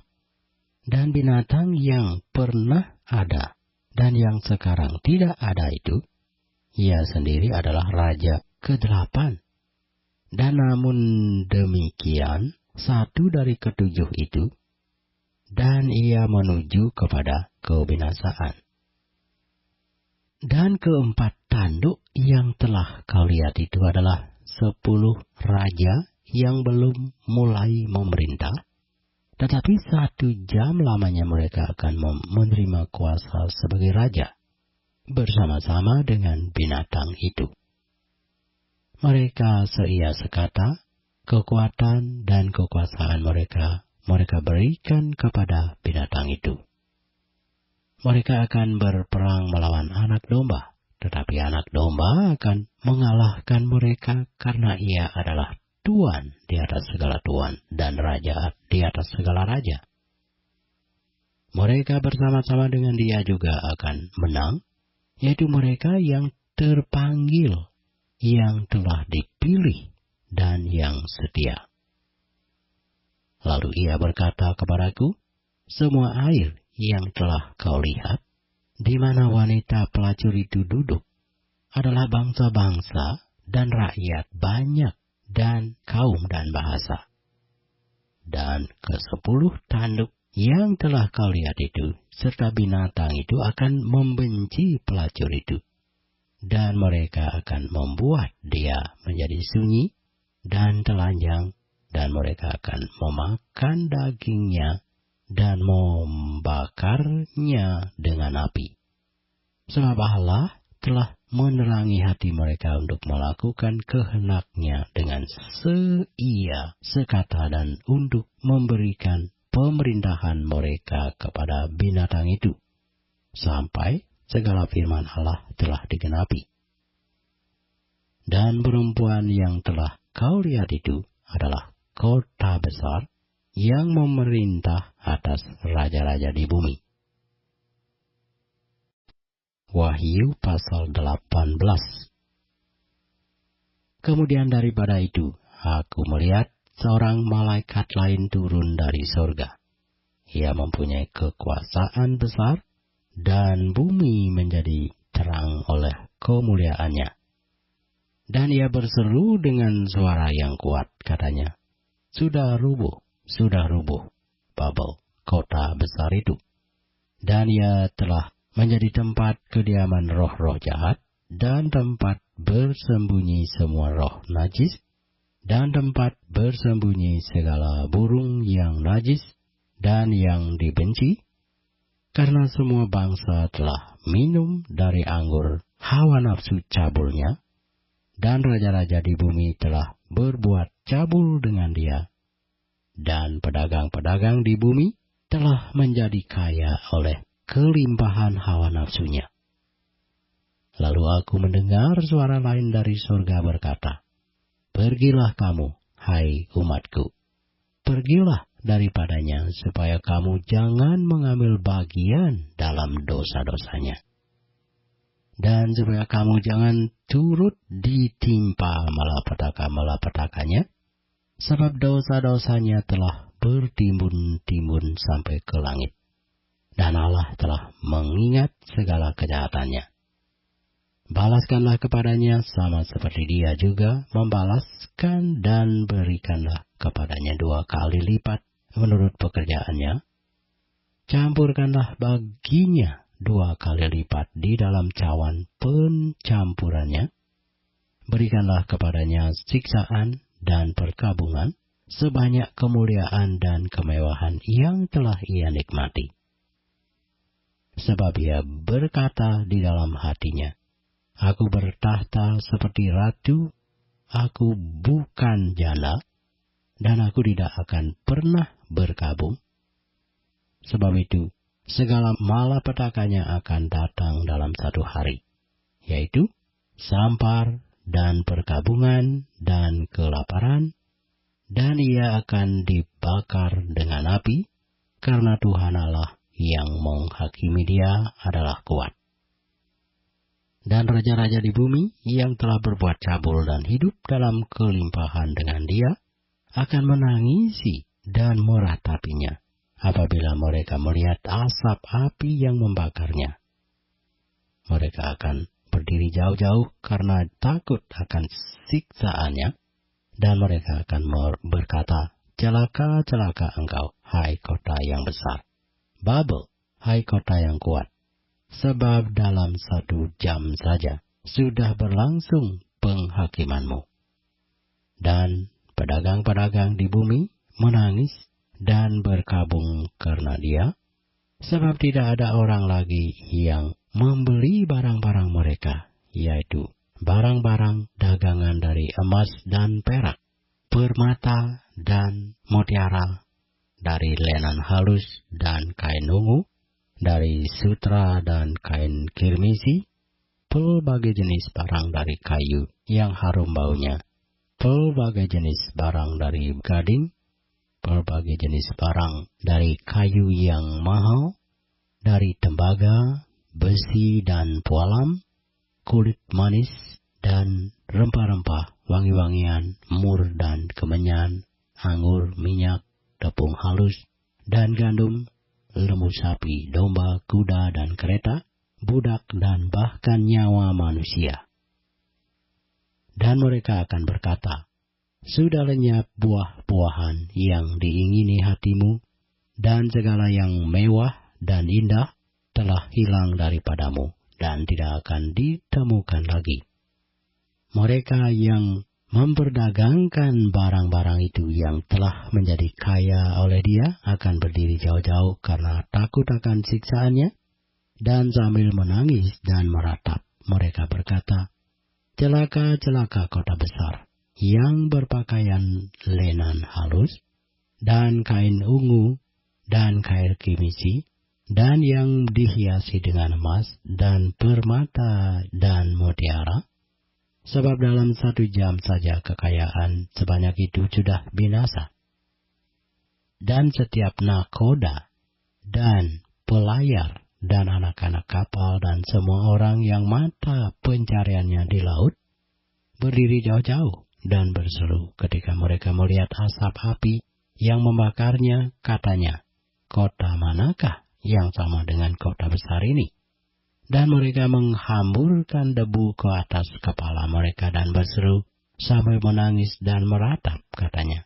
Dan binatang yang pernah ada dan yang sekarang tidak ada itu, ia sendiri adalah raja ke-8. Dan namun demikian, 1 dari ke-7 itu, dan ia menuju kepada kebinasaan. Dan ke-4 tanduk yang telah kau lihat itu adalah 10 raja yang belum mulai memerintah, tetapi 1 jam lamanya mereka akan menerima kuasa sebagai raja, bersama-sama dengan binatang itu. Mereka seia sekata, kekuatan dan kekuasaan mereka berikan kepada binatang itu. Mereka akan berperang melawan anak domba, tetapi anak domba akan mengalahkan mereka karena ia adalah Tuan di atas segala tuan dan raja di atas segala raja. Mereka bersama-sama dengan dia juga akan menang, yaitu mereka yang terpanggil, yang telah dipilih, dan yang setia. Lalu ia berkata kepadaku, "Semua air yang telah kau lihat, di mana wanita pelacur itu duduk, adalah bangsa-bangsa dan rakyat banyak, dan kaum dan bahasa. Dan ke-10 tanduk yang telah kau lihat itu, serta binatang itu akan membenci pelacur itu. Dan mereka akan membuat dia menjadi sunyi dan telanjang, dan mereka akan memakan dagingnya dan membakarnya dengan api. Sebab Allah telah menerangi hati mereka untuk melakukan kehendak-Nya dengan seia sekata dan untuk memberikan pemerintahan mereka kepada binatang itu, sampai segala firman Allah telah digenapi. Dan perempuan yang telah kau lihat itu adalah kota besar yang memerintah atas raja-raja di bumi." Wahyu pasal 18. Kemudian daripada itu, aku melihat seorang malaikat lain turun dari sorga. Ia mempunyai kekuasaan besar, dan bumi menjadi terang oleh kemuliaannya. Dan ia berseru dengan suara yang kuat, katanya, sudah rubuh, Babel, kota besar itu. Dan ia telah menjadi tempat kediaman roh-roh jahat, dan tempat bersembunyi semua roh najis, dan tempat bersembunyi segala burung yang najis dan yang dibenci, karena semua bangsa telah minum dari anggur hawa nafsu cabulnya, dan raja-raja di bumi telah berbuat cabul dengan dia, dan pedagang-pedagang di bumi telah menjadi kaya oleh kelimpahan hawa nafsunya. Lalu aku mendengar suara lain dari surga berkata, "Pergilah kamu, hai umatku, pergilah daripadanya, supaya kamu jangan mengambil bagian dalam dosa-dosanya. Dan supaya kamu jangan turut ditimpa malapetaka-malapetakanya, sebab dosa-dosanya telah bertimbun-timbun sampai ke langit, dan Allah telah mengingat segala kejahatannya. Balaskanlah kepadanya sama seperti dia juga membalaskan, dan berikanlah kepadanya 2 kali lipat menurut pekerjaannya. Campurkanlah baginya 2 kali lipat di dalam cawan pencampurannya. Berikanlah kepadanya siksaan dan perkabungan sebanyak kemuliaan dan kemewahan yang telah ia nikmati. Sebab ia berkata di dalam hatinya, Aku bertahta seperti ratu, aku bukan janda, dan aku tidak akan pernah berkabung. Sebab itu, segala malapetakannya akan datang dalam 1 hari, yaitu sampar dan perkabungan dan kelaparan, dan ia akan dibakar dengan api, karena Tuhan Allah yang menghakimi dia adalah kuat. Dan raja-raja di bumi yang telah berbuat cabul dan hidup dalam kelimpahan dengan dia akan menangisi dan meratapinya apabila mereka melihat asap api yang membakarnya. Mereka akan berdiri jauh-jauh karena takut akan siksaannya, dan mereka akan berkata, Celaka, celaka engkau, hai kota yang besar, Babel, hai kota yang kuat. Sebab dalam 1 jam saja sudah berlangsung penghakimanmu. Dan pedagang-pedagang di bumi menangis dan berkabung karena dia, sebab tidak ada orang lagi yang membeli barang-barang mereka, yaitu barang-barang dagangan dari emas dan perak, permata dan mutiara, dari lenan halus dan kain ungu, dari sutra dan kain kirmisi, pelbagai jenis barang dari kayu yang harum baunya, pelbagai jenis barang dari gading, pelbagai jenis barang dari kayu yang mahal, dari tembaga, besi dan pualam, kulit manis dan rempah-rempah, wangi-wangian, mur dan kemenyan, anggur, minyak, tepung halus, dan gandum, lembu sapi, domba, kuda dan kereta, budak dan bahkan nyawa manusia. Dan mereka akan berkata, Sudah lenyap buah-buahan yang diingini hatimu, dan segala yang mewah dan indah telah hilang daripadamu, dan tidak akan ditemukan lagi. Mereka yang memperdagangkan barang-barang itu yang telah menjadi kaya oleh dia akan berdiri jauh-jauh karena takut akan siksaannya, dan sambil menangis dan meratap, mereka berkata, Celaka, celaka kota besar, yang berpakaian lenan halus, dan kain ungu, dan kain kimisi, dan yang dihiasi dengan emas, dan permata, dan mutiara. Sebab dalam 1 jam saja kekayaan sebanyak itu sudah binasa. Dan setiap nakoda, dan pelayar, dan anak-anak kapal, dan semua orang yang mata pencariannya di laut, berdiri jauh-jauh dan berseru ketika mereka melihat asap api yang membakarnya, katanya, Kota manakah yang sama dengan kota besar ini? Dan mereka menghamburkan debu ke atas kepala mereka dan berseru sambil menangis dan meratap, katanya,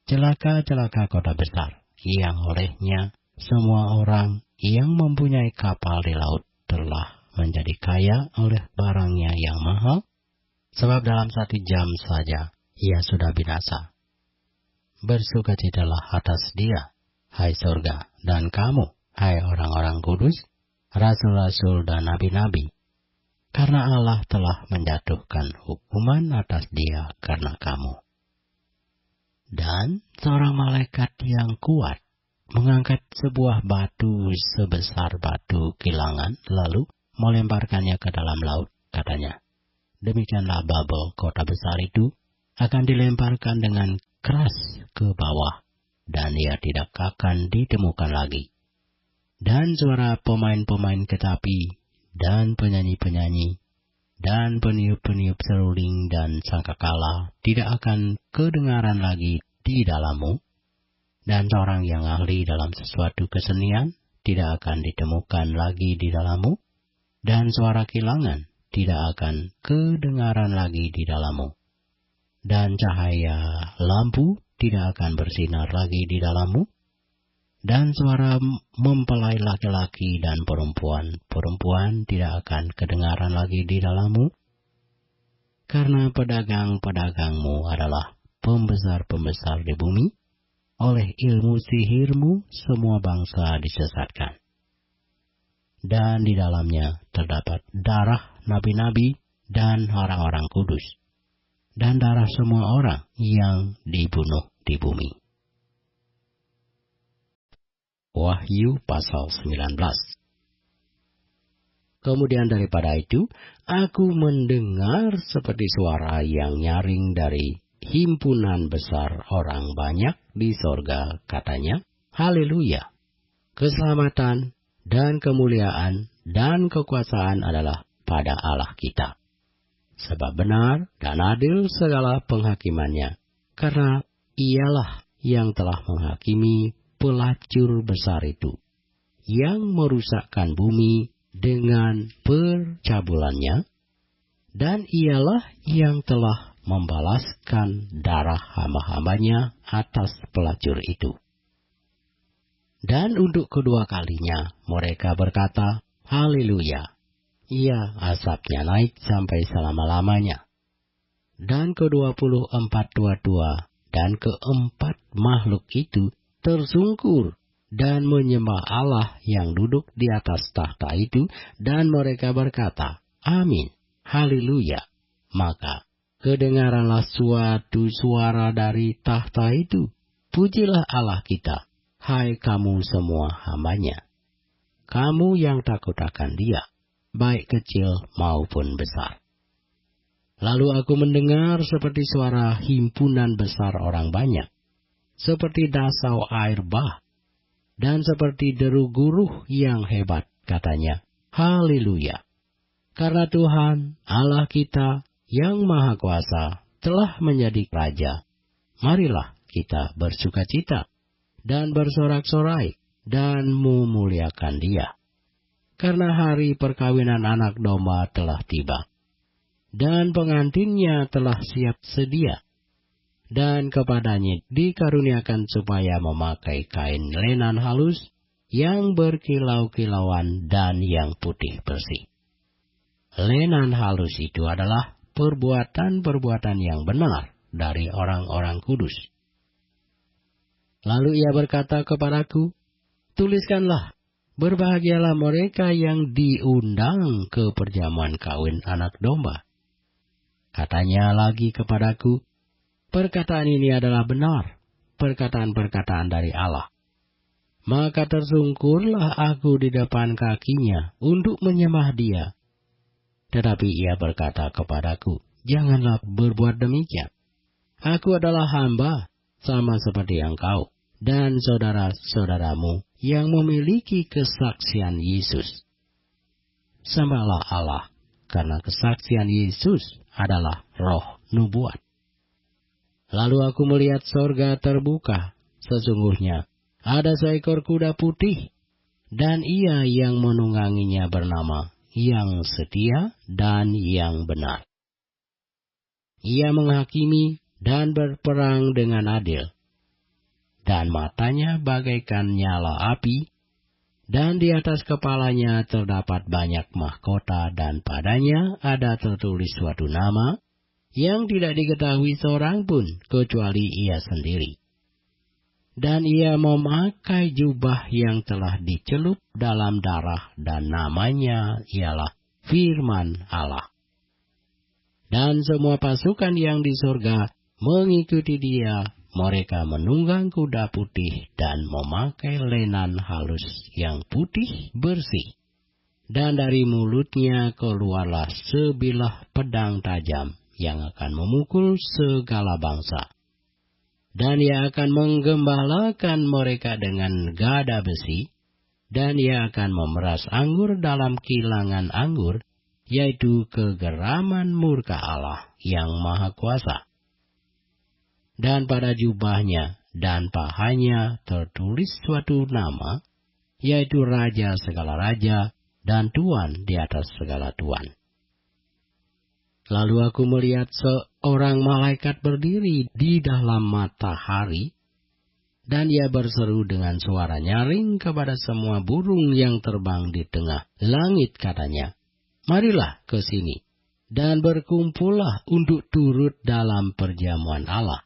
Celaka, celaka kota besar, yang olehnya semua orang yang mempunyai kapal di laut telah menjadi kaya oleh barangnya yang mahal, sebab dalam 1 jam saja ia sudah binasa. Bersukacitalah atas dia, hai surga, dan kamu, hai orang-orang kudus, rasul-rasul dan nabi-nabi, karena Allah telah menjatuhkan hukuman atas dia karena kamu. Dan seorang malaikat yang kuat mengangkat sebuah batu sebesar batu kilangan, lalu melemparkannya ke dalam laut, katanya, Demikianlah Babel, kota besar itu, akan dilemparkan dengan keras ke bawah, dan ia tidak akan ditemukan lagi. Dan suara pemain-pemain kecapi, dan penyanyi-penyanyi, dan peniup-peniup seruling dan sangkakala tidak akan kedengaran lagi di dalammu, dan seorang yang ahli dalam sesuatu kesenian tidak akan ditemukan lagi di dalammu, dan suara kilangan tidak akan kedengaran lagi di dalammu, dan cahaya lampu tidak akan bersinar lagi di dalammu, dan suara mempelai laki-laki dan perempuan tidak akan kedengaran lagi di dalammu, karena pedagang-pedagangmu adalah pembesar-pembesar di bumi. Oleh ilmu sihirmu semua bangsa disesatkan. Dan di dalamnya terdapat darah nabi-nabi dan orang-orang kudus, dan darah semua orang yang dibunuh di bumi. Wahyu pasal 19. Kemudian daripada itu, aku mendengar seperti suara yang nyaring dari himpunan besar orang banyak di sorga, katanya, Haleluya! Keselamatan dan kemuliaan dan kekuasaan adalah pada Allah kita. Sebab benar dan adil segala penghakimannya, karena ialah yang telah menghakimi pelacur besar itu, yang merusakkan bumi dengan percabulannya, dan ialah yang telah membalaskan darah hamba-hambanya atas pelacur itu. Dan untuk kedua kalinya mereka berkata, Haleluya! Ia asapnya naik sampai selama-lamanya. Dan ke-24 tua-tua dan keempat makhluk itu tersungkur dan menyembah Allah yang duduk di atas tahta itu, dan mereka berkata, Amin, Haleluya! Maka kedengaranlah suatu suara dari tahta itu, Pujilah Allah kita, hai kamu semua hambanya, kamu yang takut akan Dia, baik kecil maupun besar. Lalu aku mendengar seperti suara himpunan besar orang banyak, seperti dasau air bah, dan seperti deru guruh yang hebat, katanya, Haleluya! Karena Tuhan Allah kita yang Maha Kuasa telah menjadi Raja. Marilah kita bersukacita dan bersorak-sorai dan memuliakan Dia. Karena hari perkawinan anak domba telah tiba, dan pengantinnya telah siap sedia. Dan kepadanya dikaruniakan supaya memakai kain lenan halus yang berkilau-kilauan dan yang putih bersih. Lenan halus itu adalah perbuatan-perbuatan yang benar dari orang-orang kudus. Lalu ia berkata kepadaku, Tuliskanlah, berbahagialah mereka yang diundang ke perjamuan kawin anak domba. Katanya lagi kepadaku, perkataan ini adalah benar, perkataan-perkataan dari Allah. Maka tersungkurlah aku di depan kakinya untuk menyembah Dia. Tetapi ia berkata kepadaku, janganlah berbuat demikian. Aku adalah hamba, sama seperti engkau, dan saudara-saudaramu yang memiliki kesaksian Yesus. Sembahlah Allah, karena kesaksian Yesus adalah roh nubuat. Lalu aku melihat sorga terbuka, sesungguhnya ada seekor kuda putih, dan ia yang menungganginya bernama Yang Setia dan Yang Benar. Ia menghakimi dan berperang dengan adil, dan matanya bagaikan nyala api, dan di atas kepalanya terdapat banyak mahkota, dan padanya ada tertulis suatu nama yang tidak diketahui seorang pun kecuali ia sendiri. Dan ia memakai jubah yang telah dicelup dalam darah, dan namanya ialah Firman Allah. Dan semua pasukan yang di surga mengikuti Dia. Mereka menunggang kuda putih dan memakai lenan halus yang putih bersih. Dan dari mulutnya keluarlah sebilah pedang tajam yang akan memukul segala bangsa. Dan ia akan menggembalakan mereka dengan gada besi, dan ia akan memeras anggur dalam kilangan anggur, yaitu kegeraman murka Allah yang Maha Kuasa. Dan pada jubahnya dan pahanya tertulis suatu nama, yaitu Raja segala raja dan Tuan di atas segala tuan. Lalu aku melihat seorang malaikat berdiri di dalam matahari, dan ia berseru dengan suara nyaring kepada semua burung yang terbang di tengah langit, katanya, "Marilah ke sini, dan berkumpullah untuk turut dalam perjamuan Allah.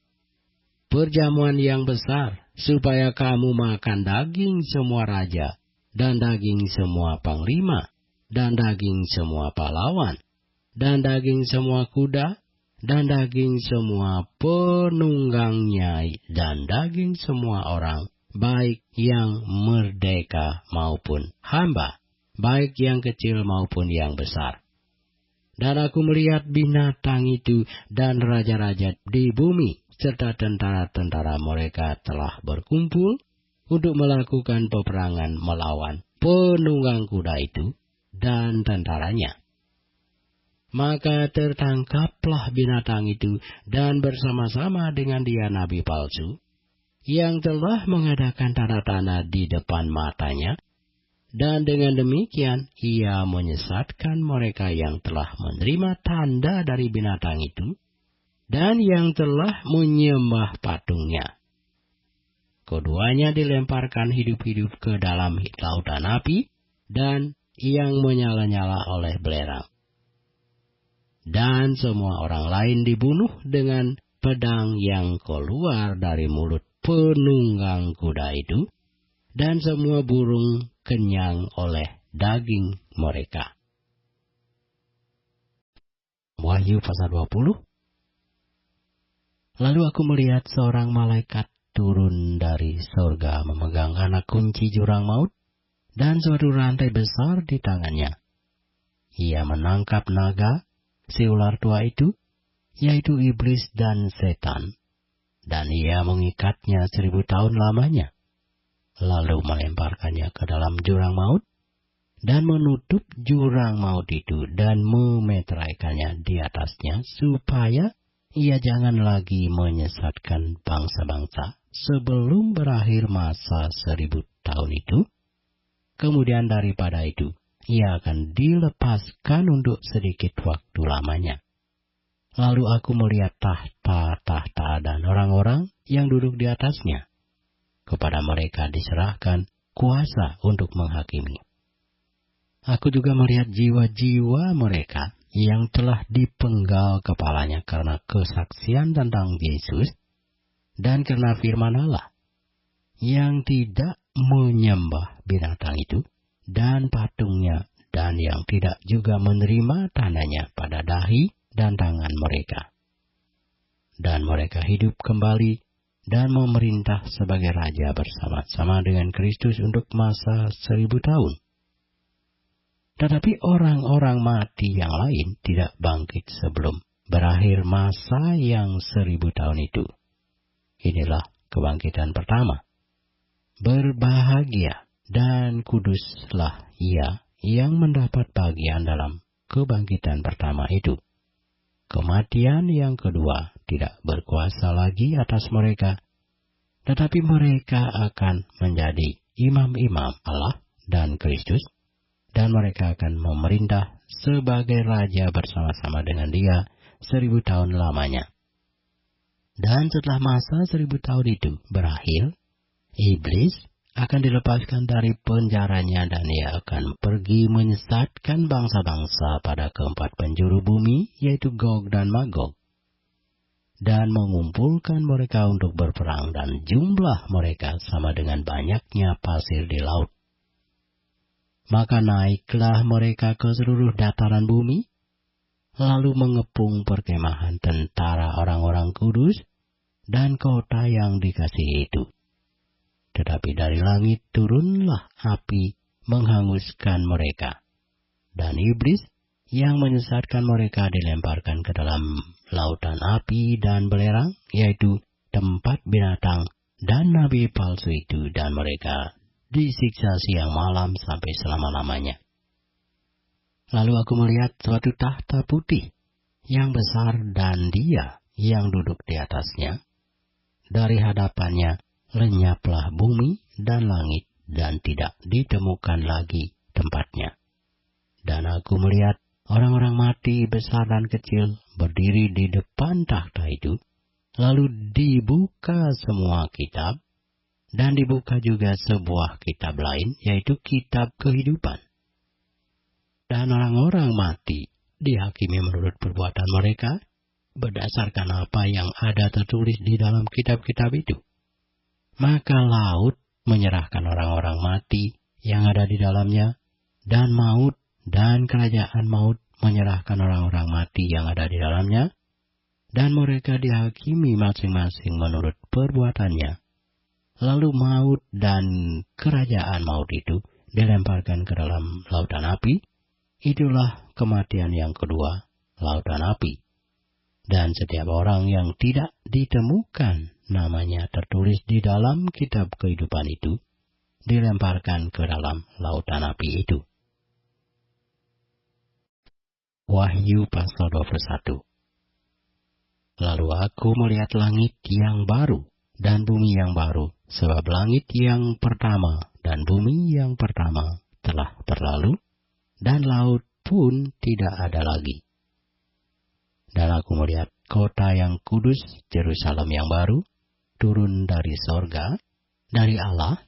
Perjamuan yang besar, supaya kamu makan daging semua raja, dan daging semua panglima, dan daging semua pahlawan, dan daging semua kuda, dan daging semua penunggangnya, dan daging semua orang, baik yang merdeka maupun hamba, baik yang kecil maupun yang besar." Dan aku melihat binatang itu dan raja-raja di bumi, serta tentara-tentara mereka telah berkumpul untuk melakukan peperangan melawan penunggang kuda itu dan tentaranya. Maka tertangkaplah binatang itu dan bersama-sama dengan dia nabi palsu, yang telah mengadakan tanda-tanda di depan matanya, dan dengan demikian ia menyesatkan mereka yang telah menerima tanda dari binatang itu, dan yang telah menyembah patungnya. Keduanya dilemparkan hidup-hidup ke dalam lautan api, dan yang menyala-nyala oleh belerang. Dan semua orang lain dibunuh dengan pedang yang keluar dari mulut penunggang kuda itu, dan semua burung kenyang oleh daging mereka. Wahyu pasal 20. Lalu aku melihat seorang malaikat turun dari surga memegang anak kunci jurang maut dan suatu rantai besar di tangannya. Ia menangkap naga, si ular tua itu, yaitu iblis dan setan, dan ia mengikatnya 1000 tahun lamanya, lalu melemparkannya ke dalam jurang maut, dan menutup jurang maut itu, dan memeteraikannya di atasnya, supaya ia jangan lagi menyesatkan bangsa-bangsa sebelum berakhir masa 1000 tahun itu. Kemudian daripada itu, ia akan dilepaskan untuk sedikit waktu lamanya. Lalu aku melihat tahta-tahta dan orang-orang yang duduk di atasnya. Kepada mereka diserahkan kuasa untuk menghakimi. Aku juga melihat jiwa-jiwa mereka yang telah dipenggal kepalanya karena kesaksian tentang Yesus dan karena firman Allah, yang tidak menyembah binatang itu dan patungnya, dan yang tidak juga menerima tandanya pada dahi dan tangan mereka. Dan mereka hidup kembali dan memerintah sebagai raja bersama-sama dengan Kristus untuk masa 1000 tahun. Tetapi orang-orang mati yang lain tidak bangkit sebelum berakhir masa yang 1000 tahun itu. Inilah kebangkitan pertama. Berbahagia dan kuduslah ia yang mendapat bagian dalam kebangkitan pertama itu. Kematian yang kedua tidak berkuasa lagi atas mereka, tetapi mereka akan menjadi imam-imam Allah dan Kristus, dan mereka akan memerintah sebagai raja bersama-sama dengan dia 1000 tahun lamanya. Dan setelah masa 1000 tahun itu berakhir, iblis akan dilepaskan dari penjaranya, dan ia akan pergi menyesatkan bangsa-bangsa pada keempat penjuru bumi, yaitu Gog dan Magog, dan mengumpulkan mereka untuk berperang, dan jumlah mereka sama dengan banyaknya pasir di laut. Maka naiklah mereka ke seluruh dataran bumi, lalu mengepung perkemahan tentara orang-orang kudus dan kota yang dikasihi itu. Tetapi dari langit turunlah api menghanguskan mereka, dan iblis yang menyesatkan mereka dilemparkan ke dalam lautan api dan belerang, yaitu tempat binatang dan nabi palsu itu, dan mereka disiksa siang malam sampai selama-lamanya. Lalu aku melihat suatu tahta putih yang besar dan Dia yang duduk di atasnya. Dari hadapannya lenyaplah bumi dan langit, dan tidak ditemukan lagi tempatnya. Dan aku melihat orang-orang mati besar dan kecil berdiri di depan tahta itu. Lalu dibuka semua kitab, dan dibuka juga sebuah kitab lain, yaitu kitab kehidupan. Dan orang-orang mati dihakimi menurut perbuatan mereka, berdasarkan apa yang ada tertulis di dalam kitab-kitab itu. Maka laut menyerahkan orang-orang mati yang ada di dalamnya, dan maut dan kerajaan maut menyerahkan orang-orang mati yang ada di dalamnya, dan mereka dihakimi masing-masing menurut perbuatannya. Lalu maut dan kerajaan maut itu dilemparkan ke dalam lautan api. Itulah kematian yang kedua, lautan api. Dan setiap orang yang tidak ditemukan namanya tertulis di dalam kitab kehidupan itu, dilemparkan ke dalam lautan api itu. Wahyu pasal 21. Lalu aku melihat langit yang baru dan bumi yang baru, sebab langit yang pertama dan bumi yang pertama telah berlalu, dan laut pun tidak ada lagi. Dan aku melihat kota yang kudus, Yerusalem yang baru, turun dari sorga, dari Allah,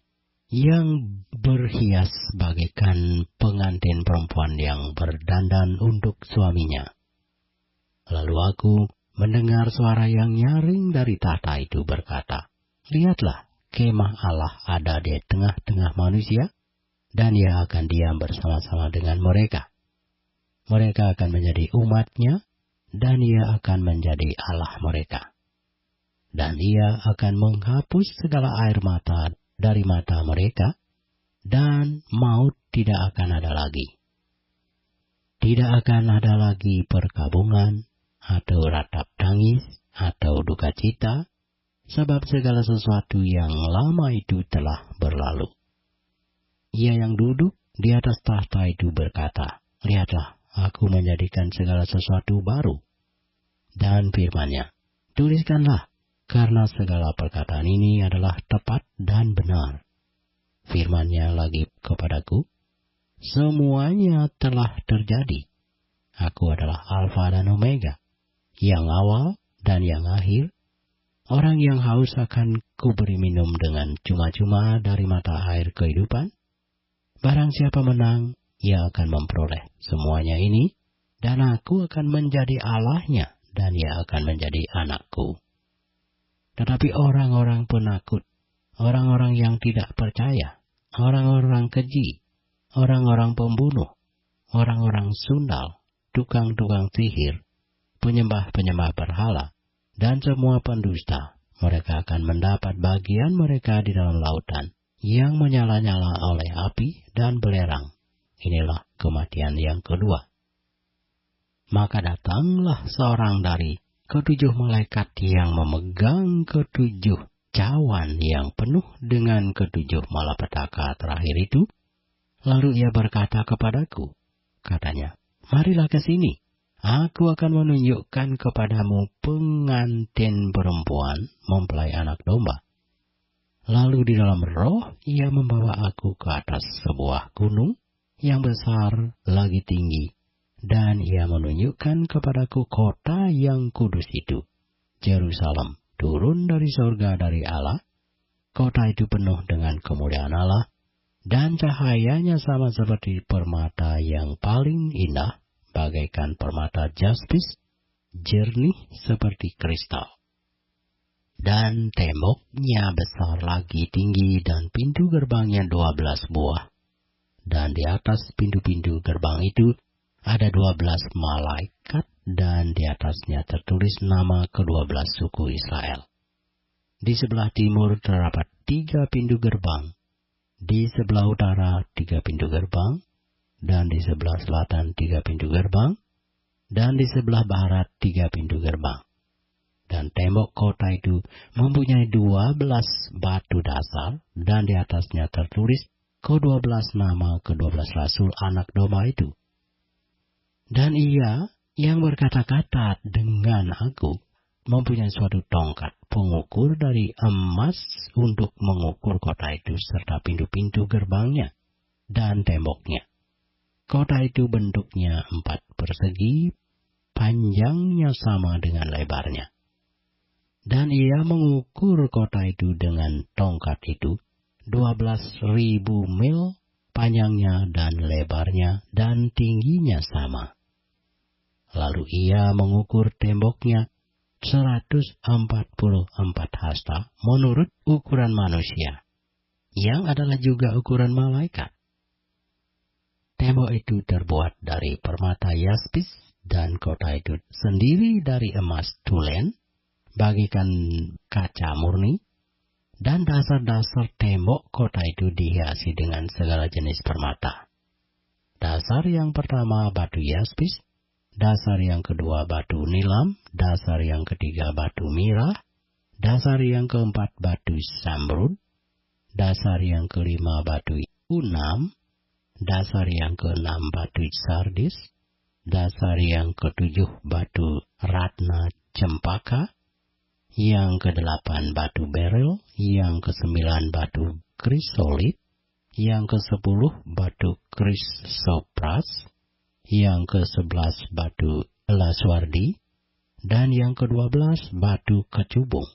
yang berhias bagaikan pengantin perempuan yang berdandan untuk suaminya. Lalu aku mendengar suara yang nyaring dari tahta itu berkata, "Lihatlah, kemah Allah ada di tengah-tengah manusia, dan Ia akan diam bersama-sama dengan mereka. Mereka akan menjadi umat-Nya, dan Ia akan menjadi Allah mereka. Dan Ia akan menghapus segala air mata dari mata mereka, dan maut tidak akan ada lagi. Tidak akan ada lagi perkabungan, atau ratap tangis, atau duka cita, sebab segala sesuatu yang lama itu telah berlalu." Ia yang duduk di atas tahta itu berkata, "Lihatlah, aku menjadikan segala sesuatu baru." Dan firman-Nya, "Tuliskanlah, karena segala perkataan ini adalah tepat dan benar." Firman-Nya lagi kepadaku, "Semuanya telah terjadi. Aku adalah Alfa dan Omega, yang awal dan yang akhir. Orang yang haus akan kuberi minum dengan cuma-cuma dari mata air kehidupan. Barang siapa menang, ia akan memperoleh semuanya ini, dan aku akan menjadi Allahnya, dan ia akan menjadi anakku. Tetapi orang-orang penakut, orang-orang yang tidak percaya, orang-orang keji, orang-orang pembunuh, orang-orang sundal, tukang-tukang sihir, penyembah-penyembah berhala, dan semua pendusta, mereka akan mendapat bagian mereka di dalam lautan, yang menyala-nyala oleh api dan belerang. Inilah kematian yang kedua." Maka datanglah seorang dari ketujuh malaikat yang memegang ketujuh cawan yang penuh dengan ketujuh malapetaka terakhir itu. Lalu ia berkata kepadaku, katanya, "Marilah ke sini. Aku akan menunjukkan kepadamu pengantin perempuan mempelai anak domba." Lalu di dalam roh ia membawa aku ke atas sebuah gunung yang besar lagi tinggi, dan ia menunjukkan kepadaku kota yang kudus itu, Yerusalem, turun dari sorga dari Allah. Kota itu penuh dengan kemuliaan Allah, dan cahayanya sama seperti permata yang paling indah, bagaikan permata jaspis, jernih seperti kristal. Dan temboknya besar lagi tinggi, dan pintu gerbangnya 12 buah. Dan di atas pintu-pintu gerbang itu ada 12 malaikat, dan di atasnya tertulis nama ke-12 suku Israel. Di sebelah timur terdapat 3 pintu gerbang, di sebelah utara 3 pintu gerbang, dan di sebelah selatan 3 pintu gerbang, dan di sebelah barat 3 pintu gerbang. Dan tembok kota itu mempunyai 12 batu dasar, dan di atasnya tertulis ke-12 nama ke-12 rasul anak domba itu. Dan ia yang berkata-kata dengan aku mempunyai suatu tongkat pengukur dari emas untuk mengukur kota itu serta pintu-pintu gerbangnya dan temboknya. Kota itu bentuknya 4 persegi, panjangnya sama dengan lebarnya. Dan ia mengukur kota itu dengan tongkat itu 12.000 mil panjangnya dan lebarnya dan tingginya sama. Lalu ia mengukur temboknya 144 hasta menurut ukuran manusia, yang adalah juga ukuran malaikat. Tembok itu terbuat dari permata yaspis, dan kota itu sendiri dari emas tulen, bagikan kaca murni, dan dasar-dasar tembok kota itu dihiasi dengan segala jenis permata. Dasar yang pertama batu yaspis, dasar yang kedua batu nilam, dasar yang ketiga batu mirah, dasar yang keempat batu samrud, dasar yang kelima batu unam, dasar yang keenam batu sardis, dasar yang ketujuh batu ratna cempaka, yang kedelapan batu beril, yang kesembilan batu krisolit, yang ke-10 batu krisopras, yang ke-11 batu laswardi, dan yang ke-12 batu kecubung.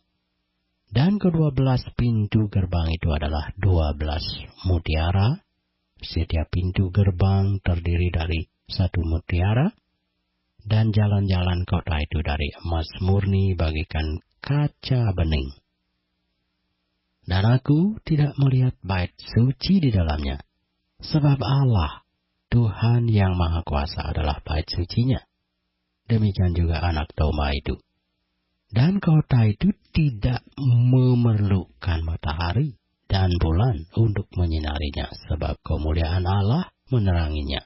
Dan ke-12 pintu gerbang itu adalah 12 mutiara. Setiap pintu gerbang terdiri dari 1 mutiara, dan jalan-jalan kota itu dari emas murni bagikan kaca bening. Dan aku tidak melihat bait suci di dalamnya, sebab Allah, Tuhan yang Maha Kuasa adalah bait sucinya. Demikian juga anak domba itu. Dan kota itu tidak memerlukan matahari dan bulan untuk menyinarinya, sebab kemuliaan Allah meneranginya.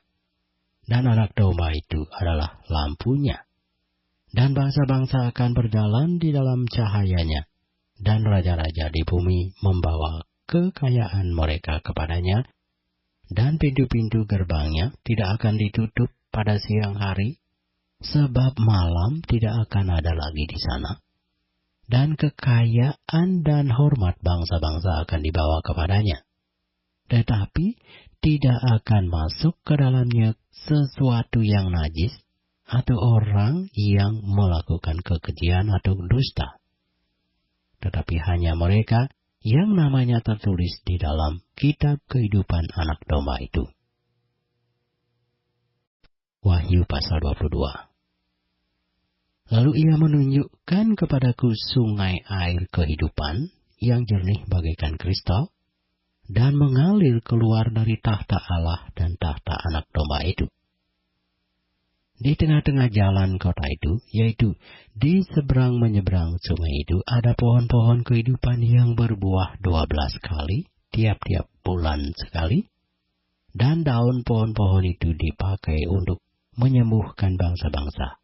Dan anak domba itu adalah lampunya. Dan bangsa-bangsa akan berjalan di dalam cahayanya, dan raja-raja di bumi membawa kekayaan mereka kepadanya, dan pintu-pintu gerbangnya tidak akan ditutup pada siang hari, sebab malam tidak akan ada lagi di sana. Dan kekayaan dan hormat bangsa-bangsa akan dibawa kepadanya. Tetapi tidak akan masuk ke dalamnya sesuatu yang najis, atau orang yang melakukan kekejian atau dusta. Tetapi hanya mereka yang namanya tertulis di dalam kitab kehidupan anak domba itu. Wahyu pasal 22. Lalu ia menunjukkan kepadaku sungai air kehidupan yang jernih bagaikan kristal, dan mengalir keluar dari tahta Allah dan tahta anak domba itu. Di tengah-tengah jalan kota itu, yaitu di seberang menyeberang sungai itu, ada pohon-pohon kehidupan yang berbuah 12 kali, tiap-tiap bulan sekali, dan daun pohon-pohon itu dipakai untuk menyembuhkan bangsa-bangsa.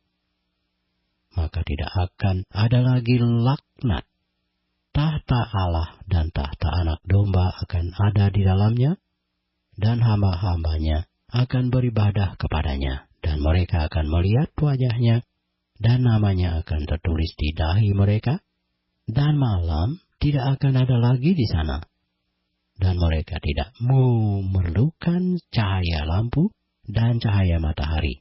Maka tidak akan ada lagi laknat. Tahta Allah dan tahta anak domba akan ada di dalamnya, dan hamba-hambanya akan beribadah kepadanya, dan mereka akan melihat wajahnya, dan namanya akan tertulis di dahi mereka, dan malam tidak akan ada lagi di sana. Dan mereka tidak memerlukan cahaya lampu dan cahaya matahari,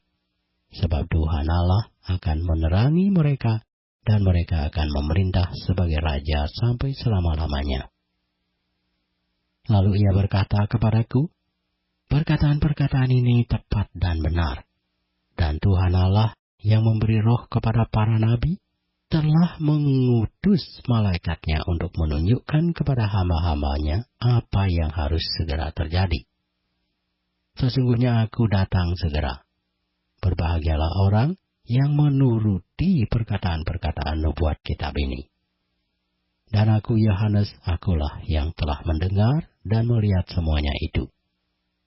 sebab Tuhan Allah akan menerangi mereka, dan mereka akan memerintah sebagai raja sampai selama-lamanya. Lalu ia berkata kepadaku, perkataan-perkataan ini tepat dan benar. Dan Tuhan Allah yang memberi roh kepada para nabi telah mengutus malaikatnya untuk menunjukkan kepada hamba-hambanya apa yang harus segera terjadi. Sesungguhnya aku datang segera. Berbahagialah orang yang menuruti perkataan-perkataan nubuat kitab ini. Dan aku Yohanes, akulah yang telah mendengar dan melihat semuanya itu.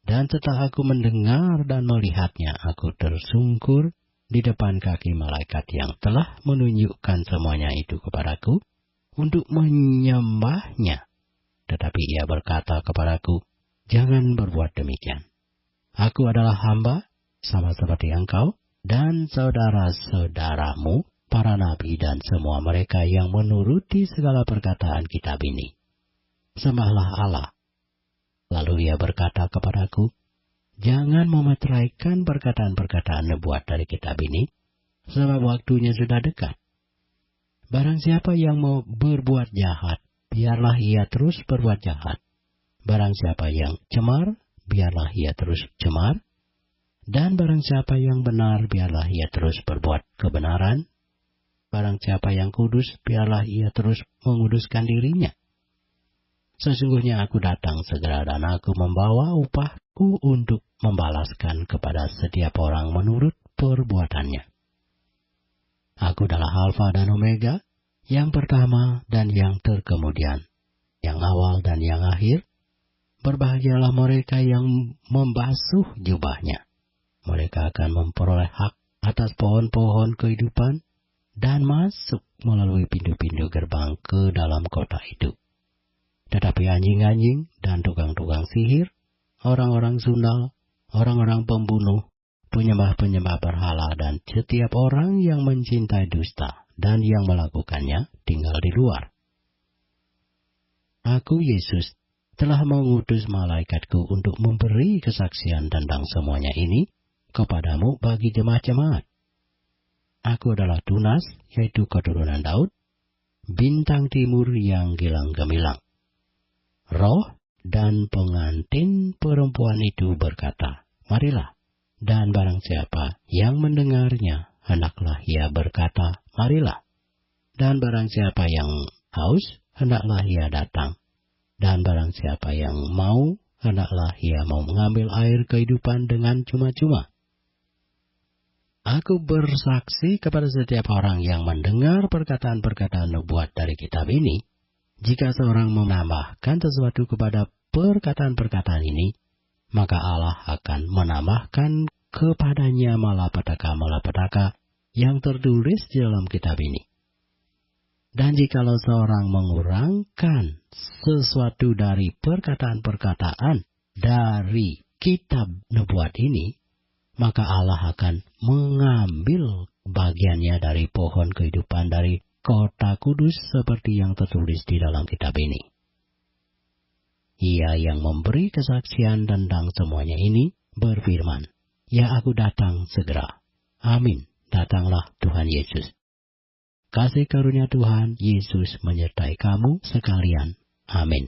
Dan setelah aku mendengar dan melihatnya, aku tersungkur di depan kaki malaikat yang telah menunjukkan semuanya itu kepadaku untuk menyembahnya. Tetapi ia berkata kepadaku, jangan berbuat demikian. Aku adalah hamba, sama seperti engkau, dan saudara-saudaramu, para nabi dan semua mereka yang menuruti segala perkataan kitab ini. Sembahlah Allah. Lalu ia berkata kepadaku, jangan memeteraikan perkataan-perkataan nubuat dari kitab ini, sebab waktunya sudah dekat. Barang siapa yang mau berbuat jahat, biarlah ia terus berbuat jahat. Barang siapa yang cemar, biarlah ia terus cemar. Dan barang siapa yang benar, biarlah ia terus berbuat kebenaran. Barang siapa yang kudus, biarlah ia terus menguduskan dirinya. Sesungguhnya aku datang segera dan aku membawa upahku untuk membalaskan kepada setiap orang menurut perbuatannya. Aku adalah Alfa dan Omega, yang pertama dan yang terkemudian, yang awal dan yang akhir. Berbahagialah mereka yang membasuh jubahnya. Mereka akan memperoleh hak atas pohon-pohon kehidupan dan masuk melalui pintu-pintu gerbang ke dalam kota itu. Tetapi anjing-anjing dan tukang-tukang sihir, orang-orang sundal, orang-orang pembunuh, penyembah-penyembah berhala, dan setiap orang yang mencintai dusta dan yang melakukannya tinggal di luar. Aku, Yesus, telah mengutus malaikatku untuk memberi kesaksian tentang semuanya ini kepadamu bagi jemaat-jemaat. Aku adalah Tunas, yaitu keturunan Daud, bintang timur yang gilang gemilang. Roh dan pengantin perempuan itu berkata, marilah. Dan barang siapa yang mendengarnya, hendaklah ia berkata, marilah. Dan barang siapa yang haus, hendaklah ia datang. Dan barang siapa yang mau, hendaklah ia mau mengambil air kehidupan dengan cuma-cuma. Aku bersaksi kepada setiap orang yang mendengar perkataan-perkataan nubuat dari kitab ini, jika seorang menambahkan sesuatu kepada perkataan-perkataan ini, maka Allah akan menambahkan kepadanya malapetaka-malapetaka yang tertulis di dalam kitab ini. Dan jikalau seorang mengurangkan sesuatu dari perkataan-perkataan dari kitab nubuat ini, maka Allah akan mengambil bagiannya dari pohon kehidupan dari kota kudus seperti yang tertulis di dalam kitab ini. Ia yang memberi kesaksian tentang semuanya ini berfirman, ya aku datang segera. Amin. Datanglah Tuhan Yesus. Kasih karunia Tuhan Yesus menyertai kamu sekalian. Amin.